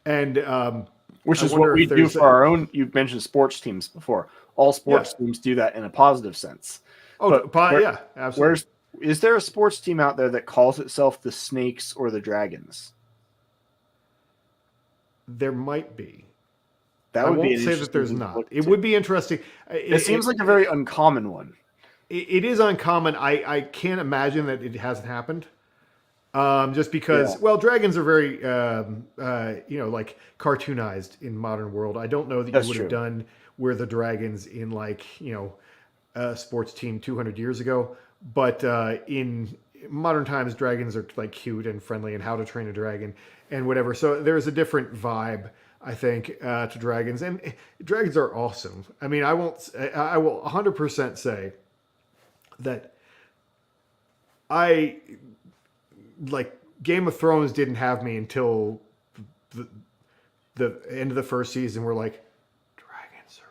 and which is what we do for our own. You mentioned sports teams before. All sports teams do that in a positive sense. Absolutely. Is there a sports team out there that calls itself the Snakes or the Dragons? There might be. I won't say that there's not. It would be interesting. It seems like a very uncommon one. It is uncommon. I can't imagine that it hasn't happened. Just because, dragons are very, like cartoonized in modern world. I don't know that you would have done where the dragons in a sports team 200 years ago. But in modern times, dragons are like cute and friendly and how to train a dragon and whatever. So there's a different vibe, I think, to dragons. And dragons are awesome. I mean, I will 100% say that Game of Thrones didn't have me until the end of the first season. We're like, dragons are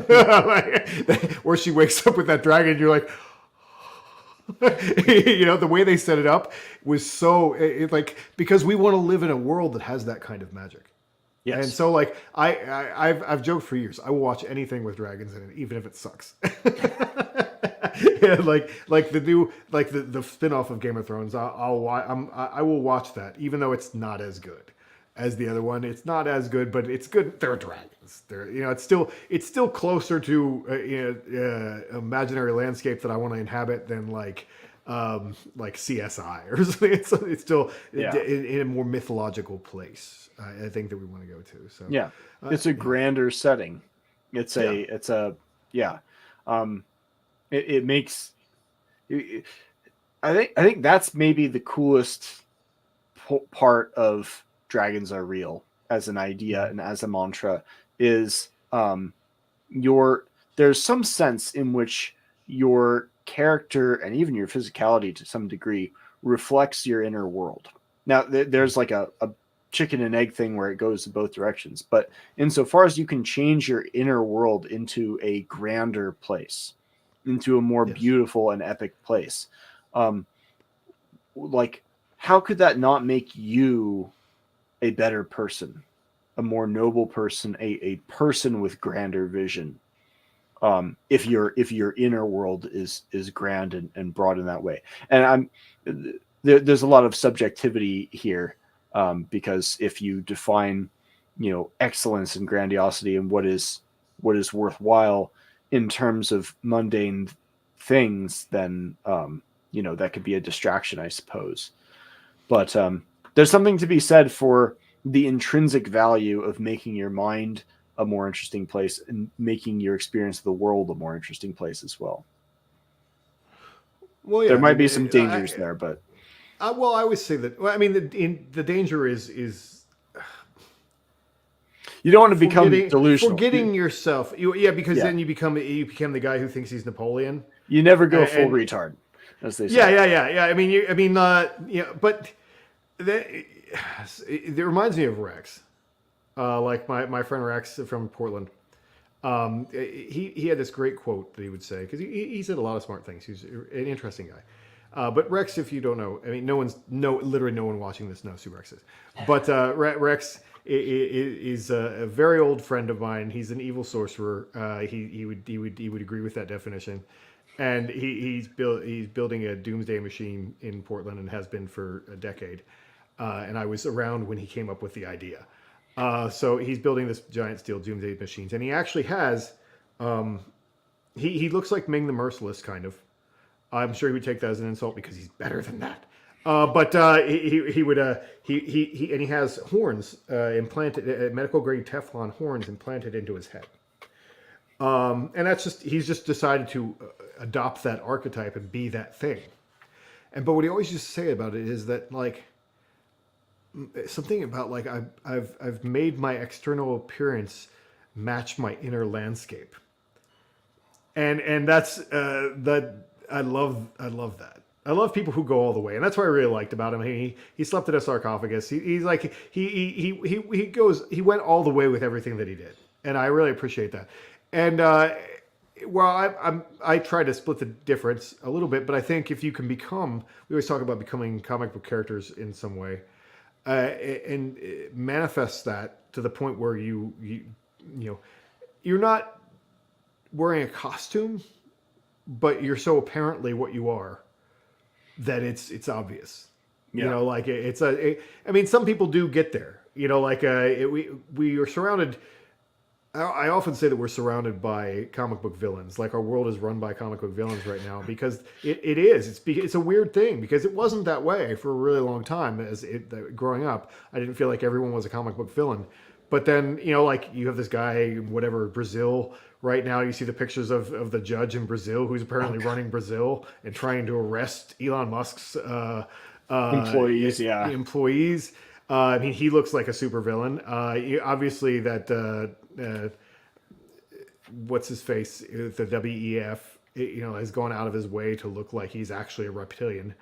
real. Where she wakes up with that dragon, you're like, the way they set it up was so because we want to live in a world that has that kind of magic. Yes. And so I've joked for years, I will watch anything with dragons in it, even if it sucks. like the new the spin-off of Game of Thrones, I will watch that, even though it's not as good as the other one. It's not as good, but it's good. They're dragons. They're, it's still closer to imaginary landscape that I want to inhabit than like CSI or something. It's still in a more mythological place. I think that we want to go to. So yeah, it's a grander setting. It makes. I think that's maybe the coolest part of Dragons Are Real as an idea and as a mantra is there's some sense in which your character and even your physicality to some degree reflects your inner world. Now there's like a chicken and egg thing where it goes in both directions, but insofar as you can change your inner world into a grander place, into a more beautiful and epic place, like how could that not make you a better person, a more noble person, a person with grander vision? If your inner world is grand and broad in that way. And there's a lot of subjectivity here, because if you define, excellence and grandiosity and what is worthwhile in terms of mundane things, then that could be a distraction, I suppose. But there's something to be said for the intrinsic value of making your mind a more interesting place and making your experience of the world a more interesting place as well. Well, yeah, there might be some dangers there, but I always say that. Well, I mean, the danger is you don't want to become delusional, forgetting yourself. Because then you become the guy who thinks he's Napoleon. You never go full retard, as they say. Yeah. But it reminds me of Rex. Like my friend Rex from Portland. He had this great quote that he would say, because he said a lot of smart things. He's an interesting guy. But Rex, if you don't know, I mean, literally no one watching this knows who Rex is. But Rex is a very old friend of mine. He's an evil sorcerer. He would agree with that definition. And he's building a doomsday machine in Portland and has been for a decade. And I was around when he came up with the idea. So he's building this giant steel doomsday machines, and he actually has. He looks like Ming the Merciless, kind of. I'm sure he would take that as an insult because he's better than that. But he has horns implanted, medical grade Teflon horns implanted into his head. And he's just decided to adopt that archetype and be that thing. But what he always used to say about it is that, like, something about, like, I've made my external appearance match my inner landscape. And that's that I love that. I love people who go all the way, and that's what I really liked about him. He slept in a sarcophagus. He went all the way with everything that he did, and I really appreciate that. And I try to split the difference a little bit, but I think if you can become, we always talk about becoming comic book characters in some way, and manifest that to the point where you're not wearing a costume, but you're so apparently what you are that it's obvious. Yeah. I mean, some people do get there. We are surrounded. I often say that we're surrounded by comic book villains. Like, our world is run by comic book villains right now, because it is. It's a weird thing, because it wasn't that way for a really long time. Growing up, I didn't feel like everyone was a comic book villain. But then, like, you have this guy in Brazil right now. You see the pictures of the judge in Brazil who's apparently running Brazil and trying to arrest Elon Musk's employees. Employees. I mean, he looks like a supervillain. Obviously, that what's his face, the WEF, has gone out of his way to look like he's actually a reptilian.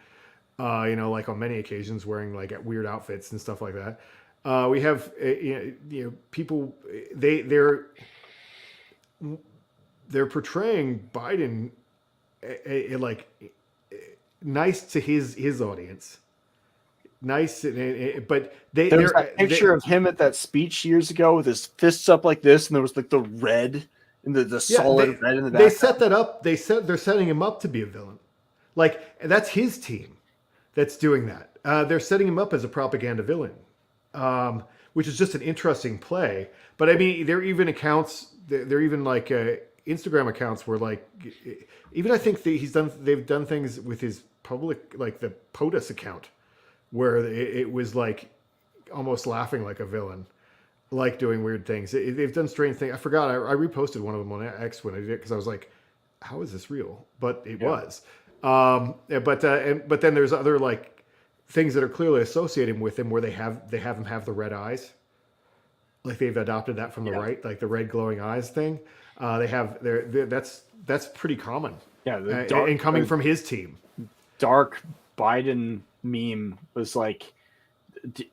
Like on many occasions, wearing like weird outfits and stuff like that. We have people. They're portraying Biden like nice to his audience. Nice, but there's that picture of him at that speech years ago with his fists up like this, and there was like the red and the solid red in the back. They set that up. They're setting him up to be a villain. Like, that's his team that's doing that. They're setting him up as a propaganda villain, which is just an interesting play. But I mean, there are even accounts, there are even like Instagram accounts where like, even I think they've done things with his public, like the POTUS account, where it was like almost laughing like a villain, like doing weird things. They've done strange things. I forgot. I reposted one of them on X when I did it because I was like, how is this real? But it was. But then there's other like things that are clearly associated with him where they have him have the red eyes. Like they've adopted that from the right, like the red glowing eyes thing. That's pretty common. Yeah, and coming from his team. Dark Biden meme was like, do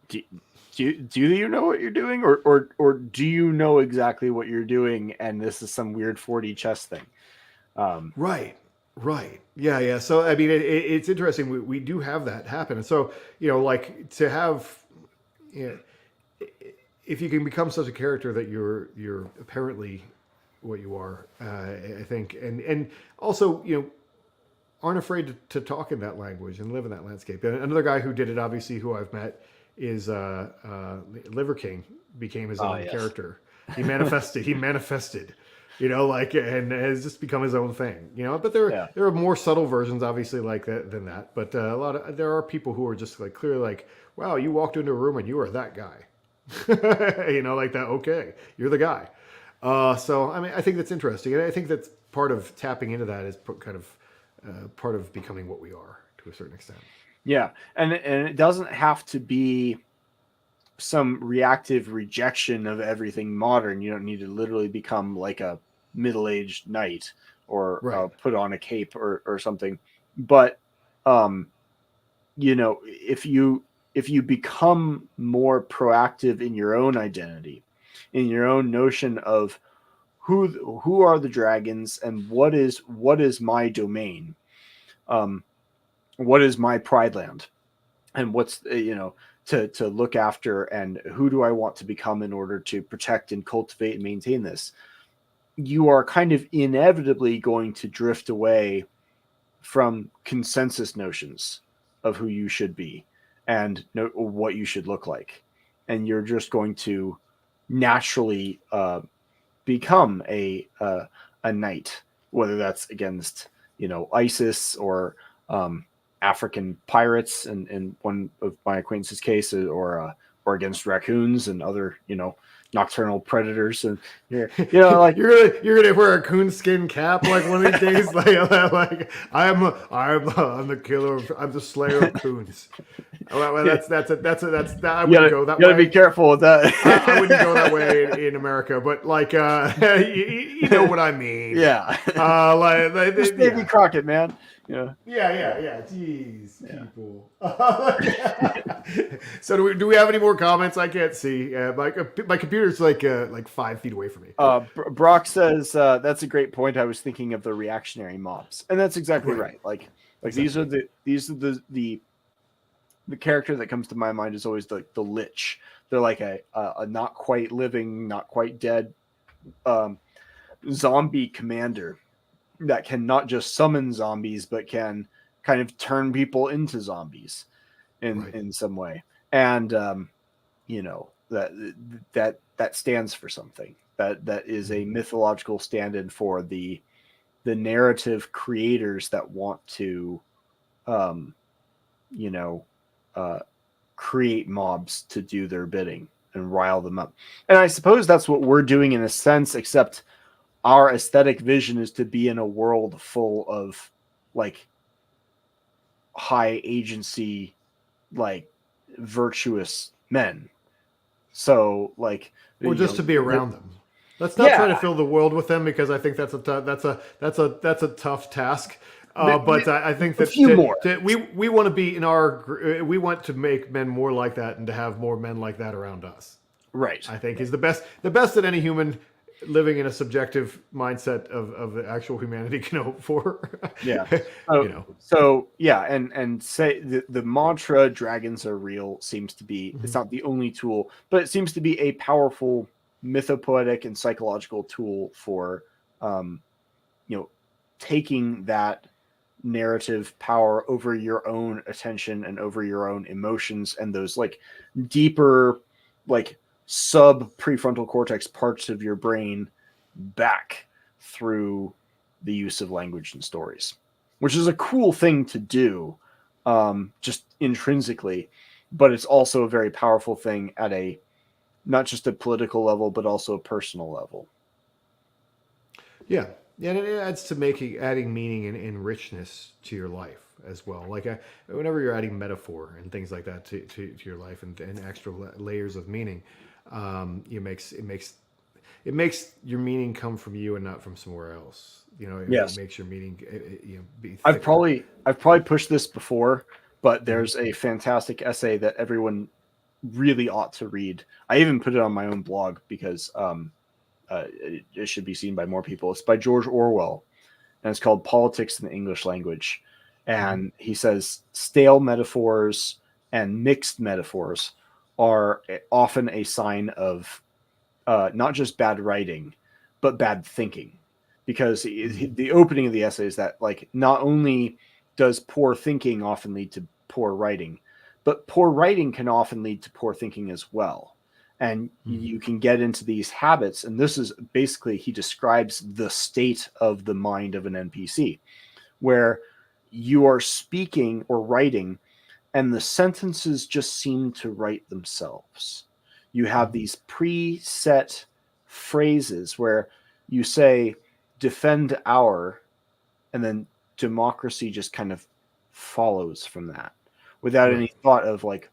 you know what you're doing, or do you know exactly what you're doing, and this is some weird 4D chess thing? Right. Yeah. So I mean, it's interesting. We do have that happen, and so like to have, if you can become such a character that you're apparently what you are, I think, and also aren't afraid to talk in that language and live in that landscape. And another guy who did it, obviously, who I've met, is Liver King. Became his own character. He manifested. And has just become his own thing. But there are more subtle versions, obviously, like that than that. But there are people who are just like clearly like, wow, you walked into a room and you are that guy. Like that. Okay, you're the guy. So I mean, I think that's interesting, and I think that's part of tapping into that is kind of part of becoming what we are to a certain extent. Yeah, and it doesn't have to be some reactive rejection of everything modern. You don't need to literally become like a middle-aged knight or put on a cape or something. But if you become more proactive in your own identity, in your own notion of who are the dragons and what is my domain, what is my pride land, and what's to look after, and who do I want to become in order to protect and cultivate and maintain this, you are kind of inevitably going to drift away from consensus notions of who you should be and what you should look like. And you're just going to naturally become a knight, whether that's against ISIS or African pirates in one of my acquaintances' case, or against raccoons and other nocturnal predators. And like you're gonna wear a coon skin cap like one of these days, like I'm the killer, I'm the slayer of coons. Well, I wouldn't go that way. You gotta be careful with that. I wouldn't go that way in America, but like you know what I mean. Yeah. Just Davy Crockett, man. Yeah. Jeez, people. So do we have any more comments? I can't see. My computer's like 5 feet away from me. Brock says that's a great point. I was thinking of the reactionary mobs, and that's exactly right. Like exactly. these are the character that comes to my mind is always the lich. They're like a not quite living, not quite dead zombie commander that can not just summon zombies, but can kind of turn people into zombies in some way. And that stands for something. That is a mythological stand-in for the narrative creators that want to create mobs to do their bidding and rile them up. And I suppose that's what we're doing in a sense, except our aesthetic vision is to be in a world full of like high agency, like virtuous men. So like, or just to be around them. Let's not try to fill the world with them, because I think that's a tough task. But I think that we want to be we want to make men more like that, and to have more men like that around us. Right. I think is the best that any human living in a subjective mindset of the actual humanity can hope for. Yeah. So yeah, and say the mantra "dragons are real" seems to be it's not the only tool, but it seems to be a powerful mythopoetic and psychological tool for taking that narrative power over your own attention and over your own emotions, and those like deeper, like sub prefrontal cortex parts of your brain back through the use of language and stories, which is a cool thing to do, just intrinsically, but it's also a very powerful thing at a not just a political level, but also a personal level. Yeah. Yeah, and it adds to adding meaning and richness to your life as well. Like whenever you're adding metaphor and things like that to your life and extra layers of meaning, it makes your meaning come from you and not from somewhere else. It makes your meaning be thicker. I've probably pushed this before, but there's a fantastic essay that everyone really ought to read. I even put it on my own blog because it should be seen by more people. It's by George Orwell, and it's called Politics in the English Language. And he says stale metaphors and mixed metaphors are often a sign of not just bad writing, but bad thinking. Because the opening of the essay is that, like, not only does poor thinking often lead to poor writing, but poor writing can often lead to poor thinking as well. And you can get into these habits. And this is basically, he describes the state of the mind of an NPC, where you are speaking or writing, and the sentences just seem to write themselves. You have these preset phrases where you say, defend our, and then democracy just kind of follows from that without any thought of, like,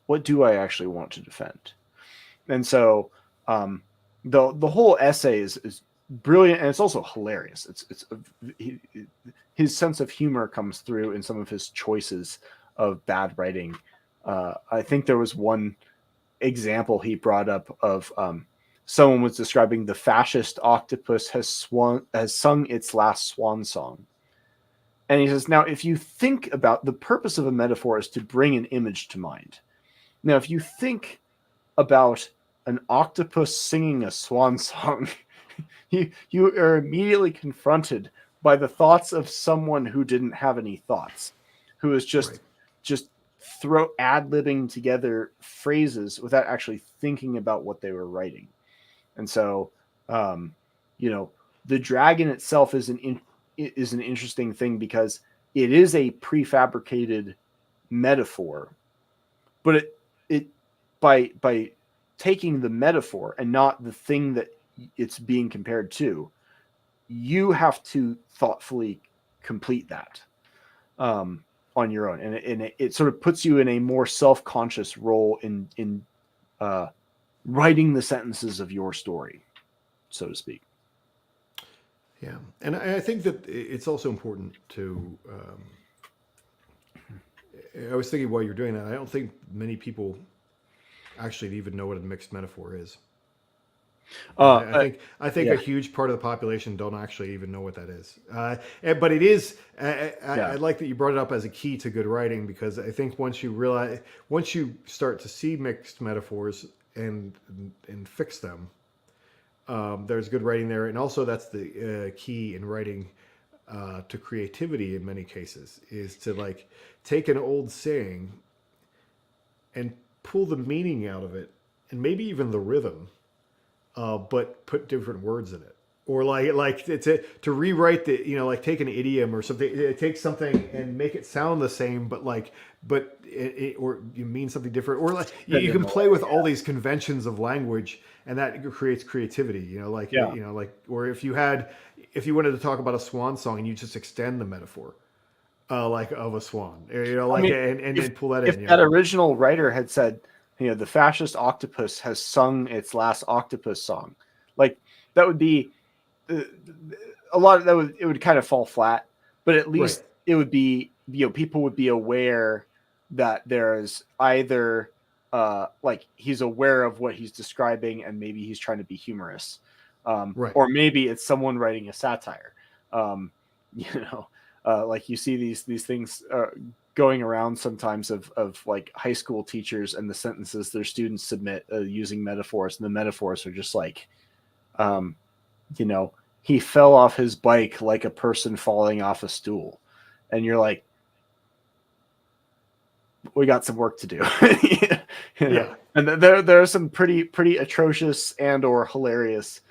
what do I actually want to defend? And so the whole essay is brilliant, and it's also hilarious. His sense of humor comes through in some of his choices of bad writing. I think there was one example he brought up of someone was describing the fascist octopus has sung its last swan song. And he says, now, if you think about the purpose of a metaphor is to bring an image to mind. Now, if you think about an octopus singing a swan song, you are immediately confronted by the thoughts of someone who didn't have any thoughts, who is just ad-libbing together phrases without actually thinking about what they were writing. And so, the dragon itself is an interesting thing because it is a prefabricated metaphor, but it by taking the metaphor and not the thing that it's being compared to, you have to thoughtfully complete that on your own, and it sort of puts you in a more self-conscious role in writing the sentences of your story, so to speak. Yeah, and I think that it's also important to. I was thinking while you're doing that, I don't think many people actually even know what a mixed metaphor is. I think a huge part of the population don't actually even know what that is. But it is. I like that you brought it up as a key to good writing, because I think once you start to see mixed metaphors and fix them, there's good writing there, and also that's the key in writing to creativity in many cases, is to, like, take an old saying and pull the meaning out of it, and maybe even the rhythm, but put different words in it, or like to rewrite like take an idiom or something, take something and make it sound the same, but or you mean something different, or like you can play with all these conventions of language, and that creates creativity. Or if you wanted to talk about a swan song and you just extend the metaphor, like of a swan, and pull that in. If that original writer had said, the fascist octopus has sung its last octopus song, like, that would be a lot of it would kind of fall flat, but at least it would be, people would be aware that there's either like, he's aware of what he's describing and maybe he's trying to be humorous, or maybe it's someone writing a satire. Like, you see these things going around sometimes of like high school teachers and the sentences their students submit using metaphors, and the metaphors are just like, he fell off his bike like a person falling off a stool, and you're like, we got some work to do. Yeah. And there are some pretty atrocious and or hilarious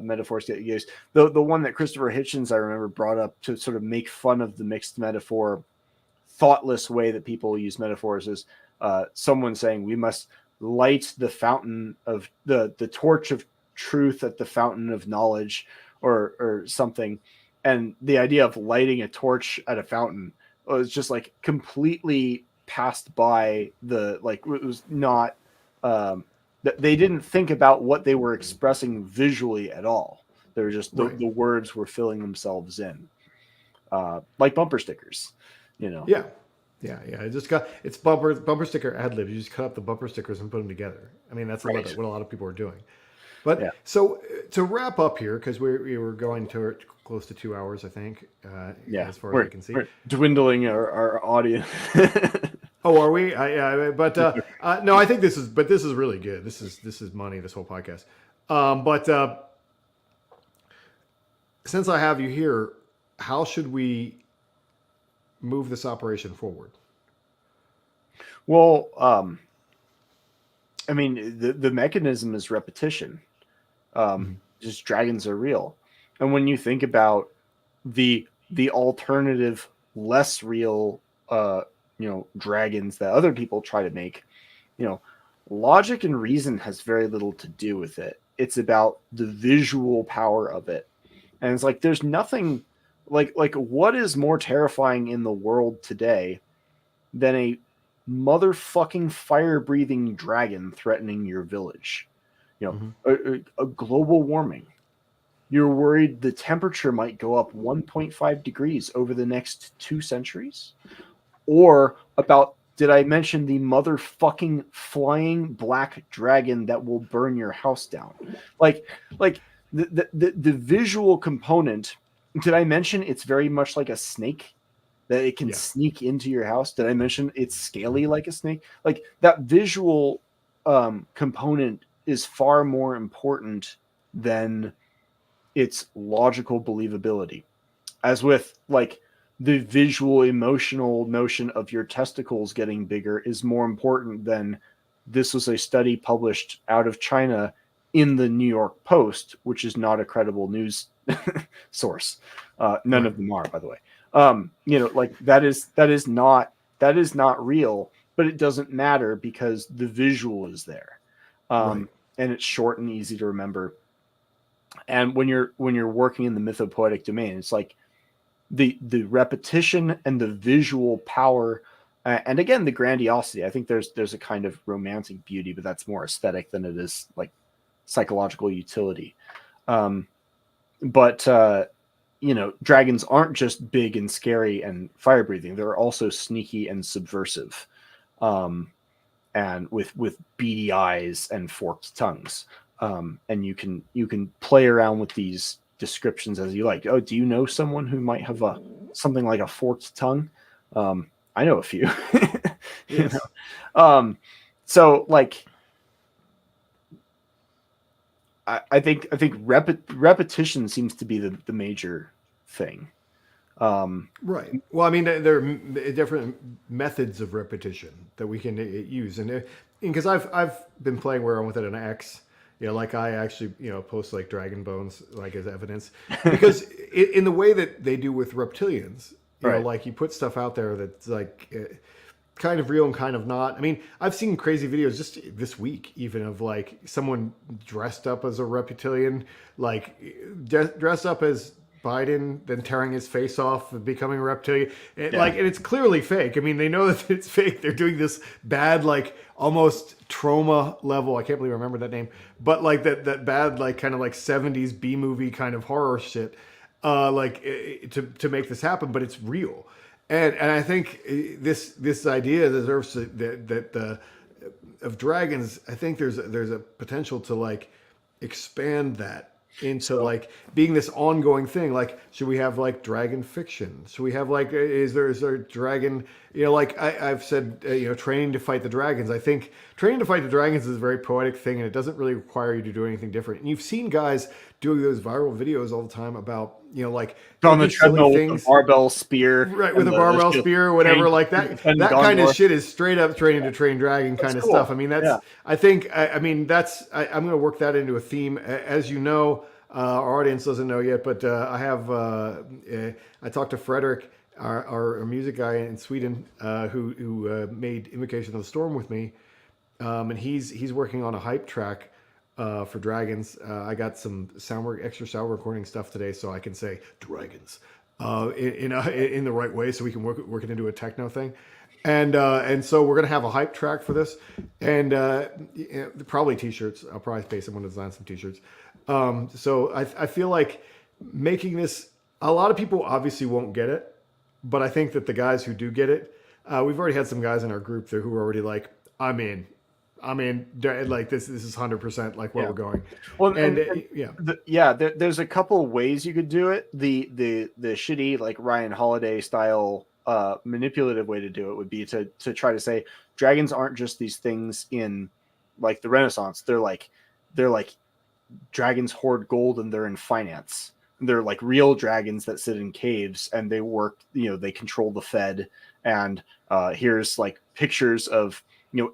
metaphors that you use. The one that Christopher Hitchens, I remember, brought up to sort of make fun of the mixed metaphor, thoughtless way that people use metaphors is someone saying we must light the fountain of the torch of truth at the fountain of knowledge, or something. And the idea of lighting a torch at a fountain was just like completely passed by the, like, it was not they didn't think about what they were expressing visually at all. They were just the words were filling themselves in, like bumper stickers, you know. Yeah. It's bumper sticker ad libs. You just cut up the bumper stickers and put them together. I mean, that's what a lot of people are doing. But so to wrap up here, because we were going to close to 2 hours, I think. As far as I can see, we're dwindling our audience. Oh, are we? No, I think this is really good. This is money. This whole podcast. Since I have you here, how should we move this operation forward? Well, I mean, the mechanism is repetition. Just dragons are real, and when you think about the alternative, less real, dragons that other people try to make, logic and reason has very little to do with it. It's about the visual power of it, and it's like there's nothing like what is more terrifying in the world today than a motherfucking fire-breathing dragon threatening your village? A global warming. You're worried the temperature might go up 1.5 degrees over the next 2 centuries? Or about, did I mention the motherfucking flying black dragon that will burn your house down? Like the visual component, did I mention it's very much like a snake? That it can sneak into your house? Did I mention it's scaly like a snake? Like that visual component is far more important than its logical believability. As with like the visual emotional notion of your testicles getting bigger is more important than this was a study published out of China in the New York Post, which is not a credible news source. None of them are, by the way. Like that is not real, but it doesn't matter because the visual is there. And it's short and easy to remember. And when you're working in the mythopoetic domain, it's like the repetition and the visual power, and again the grandiosity. I think there's a kind of romantic beauty, but that's more aesthetic than it is like psychological utility. Dragons aren't just big and scary and fire breathing. They're also sneaky and subversive, and with beady eyes and forked tongues. And you can play around with these descriptions as you like. Oh, do you know someone who might have something like a forked tongue? I know a few. Yes. So like, I think repetition seems to be the major thing. Right. Well, I mean, there are different methods of repetition that we can use, and because I've been playing where I'm with it an X. Like I actually, post like dragon bones like as evidence, because in the way that they do with reptilians, like you put stuff out there that's like kind of real and kind of not. I mean, I've seen crazy videos just this week, even of like someone dressed up as a reptilian, like dressed up as Biden, then tearing his face off and becoming a reptilian. And it's clearly fake. I mean, they know that it's fake. They're doing this bad, like almost trauma level. I can't believe I remember that name, but like that bad, like kind of like 70s B movie kind of horror shit, to make this happen, but it's real. And I think this idea deserves that of dragons. I think there's a potential to like expand that into like being this ongoing thing. Like, should we have like dragon fiction? Should we have like is there dragon? Like I've said, training to fight the dragons. I think training to fight the dragons is a very poetic thing, and it doesn't really require you to do anything different. And you've seen guys doing those viral videos all the time about like on the thinking silly treadmill things. with a barbell spear, Right, with a barbell spear or whatever, like that. That kind of shit is straight up training to train dragon kind of stuff. I mean, that's. I think. I mean, that's. I'm going to work that into a theme. As you know, our audience doesn't know yet, but I have. I talked to Frederick, our music guy in Sweden, who made Invocation of the Storm with me, and he's working on a hype track. For dragons, I got some extra sound recording stuff today, so I can say dragons in the right way, so we can work it into a techno thing, and so we're gonna have a hype track for this, and probably t-shirts. I'll probably pay someone to design some t-shirts. So I feel like making this. A lot of people obviously won't get it, but I think that the guys who do get it, we've already had some guys in our group there who are already like, I'm in. Like this is 100% like where we're going. Well, there's a couple ways you could do it. The shitty like Ryan Holiday style manipulative way to do it would be to try to say dragons aren't just these things in like the Renaissance. They're like dragons hoard gold and they're in finance. They're like real dragons that sit in caves and they work, they control the Fed. And here's like pictures of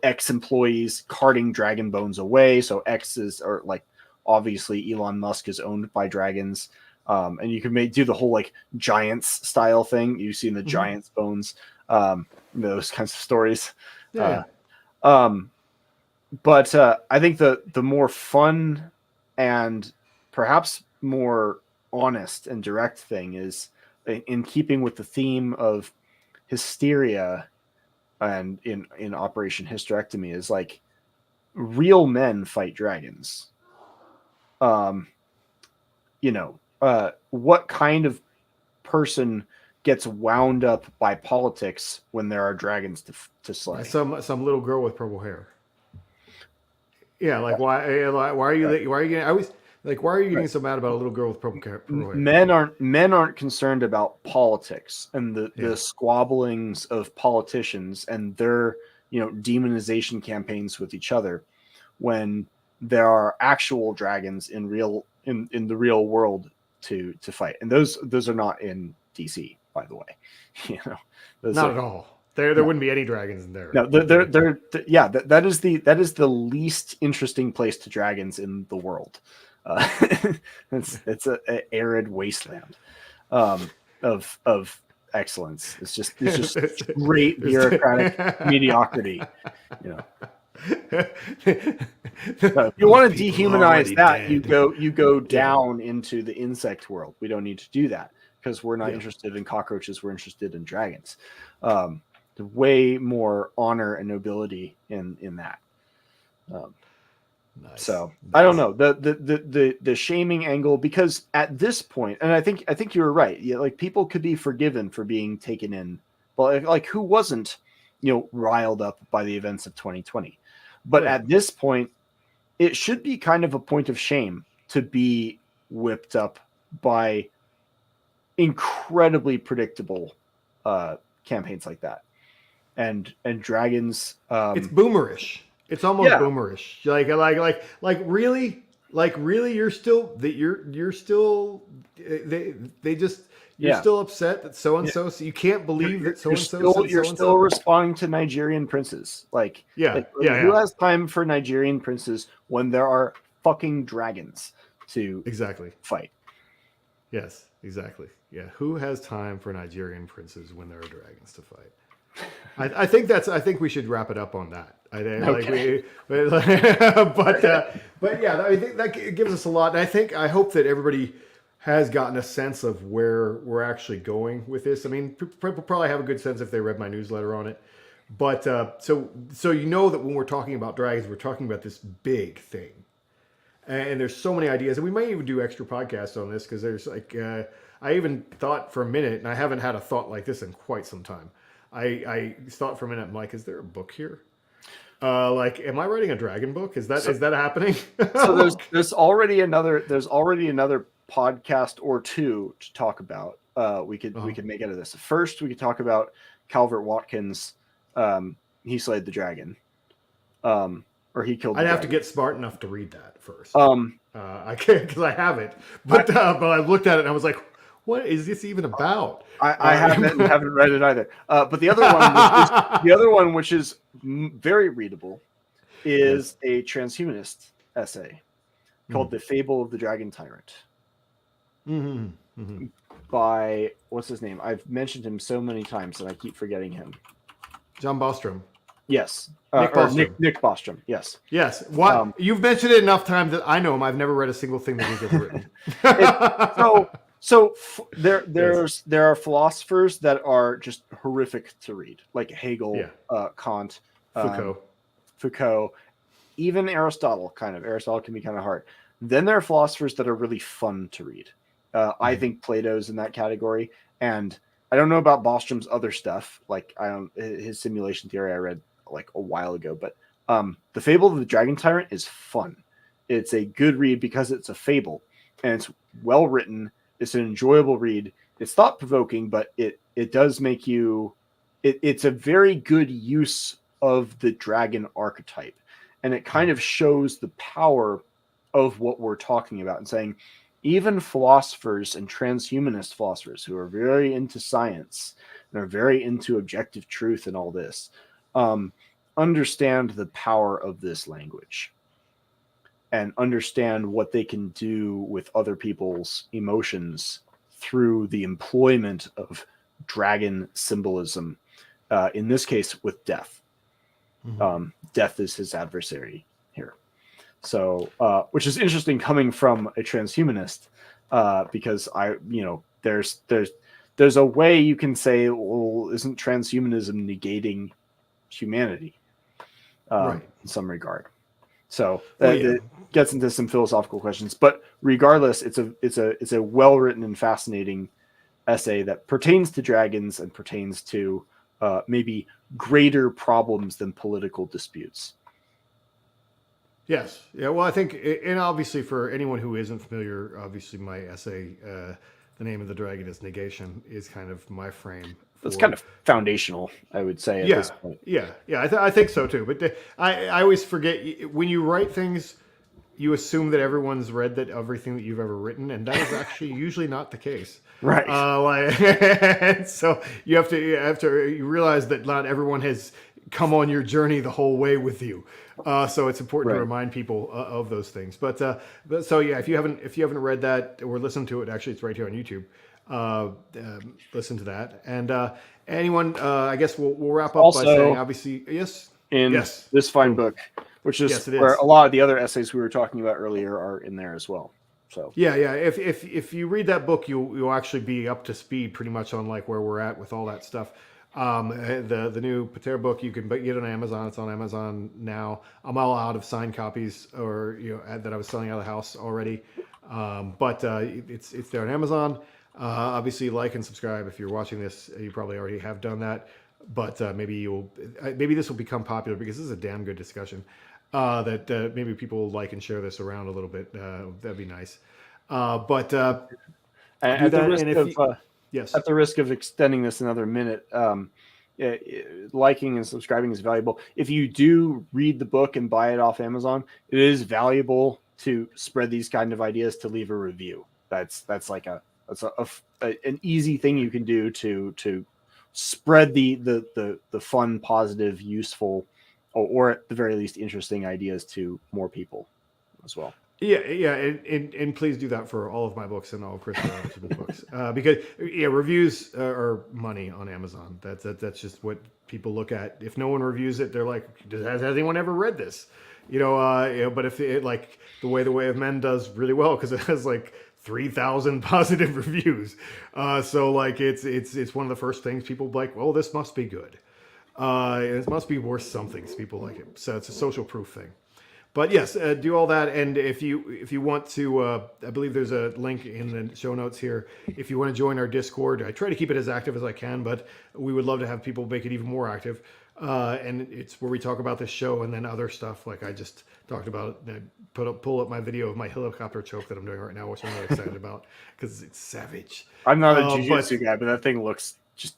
ex-employees carting dragon bones away. So X's are like, obviously Elon Musk is owned by dragons. And you can do the whole like giants style thing you see in the giants bones, those kinds of stories. Yeah. But I think the more fun and perhaps more honest and direct thing is in keeping with the theme of hysteria. And in Operation Hysterectomy is like real men fight dragons. What kind of person gets wound up by politics when there are dragons to slay? Some little girl with purple hair. Yeah, like why are you getting? I always like why are you getting so mad about a little girl with purple hair? Men aren't concerned about politics and the squabblings of politicians and their demonization campaigns with each other when there are actual dragons in the real world to fight. And those are not in DC, by the way. Not at all. There wouldn't be any dragons in there. No, that is the least interesting place to dragons in the world. It's a arid wasteland of excellence. It's just great bureaucratic mediocrity. If you want to dehumanize that, dead. you go down into the insect world. We don't need to do that because we're not interested in cockroaches. We're interested in dragons. Way more honor and nobility in that. Nice. So I don't know the shaming angle, because at this point, and I think you were right. Like people could be forgiven for being taken in, but like who wasn't, riled up by the events of 2020? But at this point, it should be kind of a point of shame to be whipped up by incredibly predictable campaigns like that, and dragons. It's boomerish. It's almost boomerish. Like really, you're still you're still upset that so and so. So you can't believe that so and so. You're still responding to Nigerian princes. Who has time for Nigerian princes when there are fucking dragons to fight? Yes, exactly. Yeah, who has time for Nigerian princes when there are dragons to fight? I think we should wrap it up on that. But yeah, I think that gives us a lot. And I hope that everybody has gotten a sense of where we're actually going with this. I mean, people probably have a good sense if they read my newsletter on it. But so that when we're talking about dragons, we're talking about this big thing, and there's so many ideas, and we might even do extra podcasts on this because there's like I even thought for a minute, and I haven't had a thought like this in quite some time. I thought for a minute, I'm like, is there a book here? Am I writing a dragon book? Is that happening? So there's already another podcast or two to talk about. We could make out of this. First, we could talk about Calvert Watkins. He slayed the dragon, or he killed. I'd have to get smart enough to read that first. I can't because I have it, but I looked at it and I was like, What is this even about? I haven't read it either. But the other one, which is very readable, is a transhumanist essay called "The Fable of the Dragon Tyrant." By what's his name? I've mentioned him so many times and I keep forgetting him. John Bostrom. Yes, Nick Bostrom. Yes. What you've mentioned it enough times that I know him. I've never read a single thing that he's ever written. There are philosophers that are just horrific to read, like Hegel, Kant, Foucault, even Aristotle. Aristotle can be kind of hard. Then there are philosophers that are really fun to read. I think Plato's in that category, and I don't know about Bostrom's other stuff. Like his simulation theory I read like a while ago, but The Fable of the Dragon Tyrant is fun. It's a good read because it's a fable and it's well written. It's an enjoyable read. It's thought provoking, but it does make you. It's a very good use of the dragon archetype, and it kind of shows the power of what we're talking about and saying even philosophers and transhumanist philosophers who are very into science and are very into objective truth and all this understand the power of this language and understand what they can do with other people's emotions through the employment of dragon symbolism, in this case with death. Death is his adversary here. So, which is interesting coming from a transhumanist, because there's a way you can say, well, isn't transhumanism negating humanity, in some regard? So it gets into some philosophical questions, but regardless, it's a well written and fascinating essay that pertains to dragons and pertains to maybe greater problems than political disputes. Yes. Yeah. Well, I think, and obviously for anyone who isn't familiar, obviously my essay, The Name of the Dragon is Negation, is kind of my frame. It's kind of foundational, I would say, at this point. Yeah. I think so too. But I always forget, when you write things, you assume that everyone's read everything that you've ever written, and that is actually usually not the case. Right. So you realize that not everyone has come on your journey the whole way with you. So it's important to remind people of those things. But so yeah, if you haven't read that or listened to it, actually it's right here on YouTube. Listen to that. And anyone, I guess we'll wrap up also, by saying, obviously, this fine book, which is where a lot of the other essays we were talking about earlier are in there as well. So yeah. If you read that book, you'll actually be up to speed pretty much on like where we're at with all that stuff. The new Pater book you can get on Amazon. It's on Amazon now. I'm all out of signed copies, or that I was selling out of the house already. But it's there on Amazon. Obviously, like and subscribe if you're watching this. You probably already have done that, but maybe this will become popular because this is a damn good discussion. That maybe people will like and share this around a little bit. That'd be nice. At the risk of extending this another minute, liking and subscribing is valuable. If you do read the book and buy it off Amazon, it is valuable to spread these kind of ideas, to leave a review. That's like an easy thing you can do to spread the fun, positive, useful, or at the very least interesting ideas to more people as well. Yeah, and please do that for all of my books and all of Chris Robertson's books, because reviews are money on Amazon. That's just what people look at. If no one reviews it, they're like, has anyone ever read this? But if it, like the Way of Men does really well because it has like 3,000 positive reviews, so like it's one of the first things people like. Well, this must be good. It must be worth something. So people like it. So it's a social proof thing. But yes, do all that, and if you want to, I believe there's a link in the show notes here. If you want to join our Discord, I try to keep it as active as I can, but we would love to have people make it even more active. And it's where we talk about this show and then other stuff like I just talked about. Pull up my video of my helicopter choke that I'm doing right now, which I'm really excited about because it's savage. I'm not a jiu-jitsu guy, but that thing looks just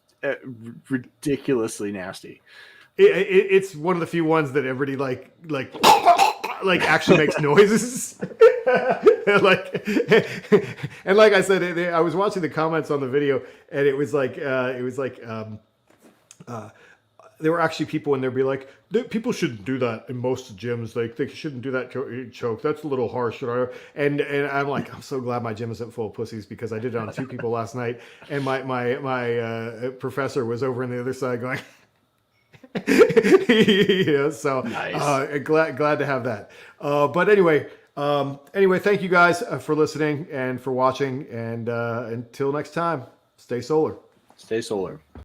ridiculously nasty. It's one of the few ones that everybody like actually makes noises. like, and like I said, I was watching the comments on the video, and it was like there were actually people in there be like, people shouldn't do that in most gyms. Like they shouldn't do that choke. That's a little harsh. And I'm like, I'm so glad my gym isn't full of pussies, because I did it on 2 people last night, and my professor was over on the other side going. So nice. Glad to have that. But anyway, thank you guys for listening and for watching, and until next time, stay solar. Stay solar.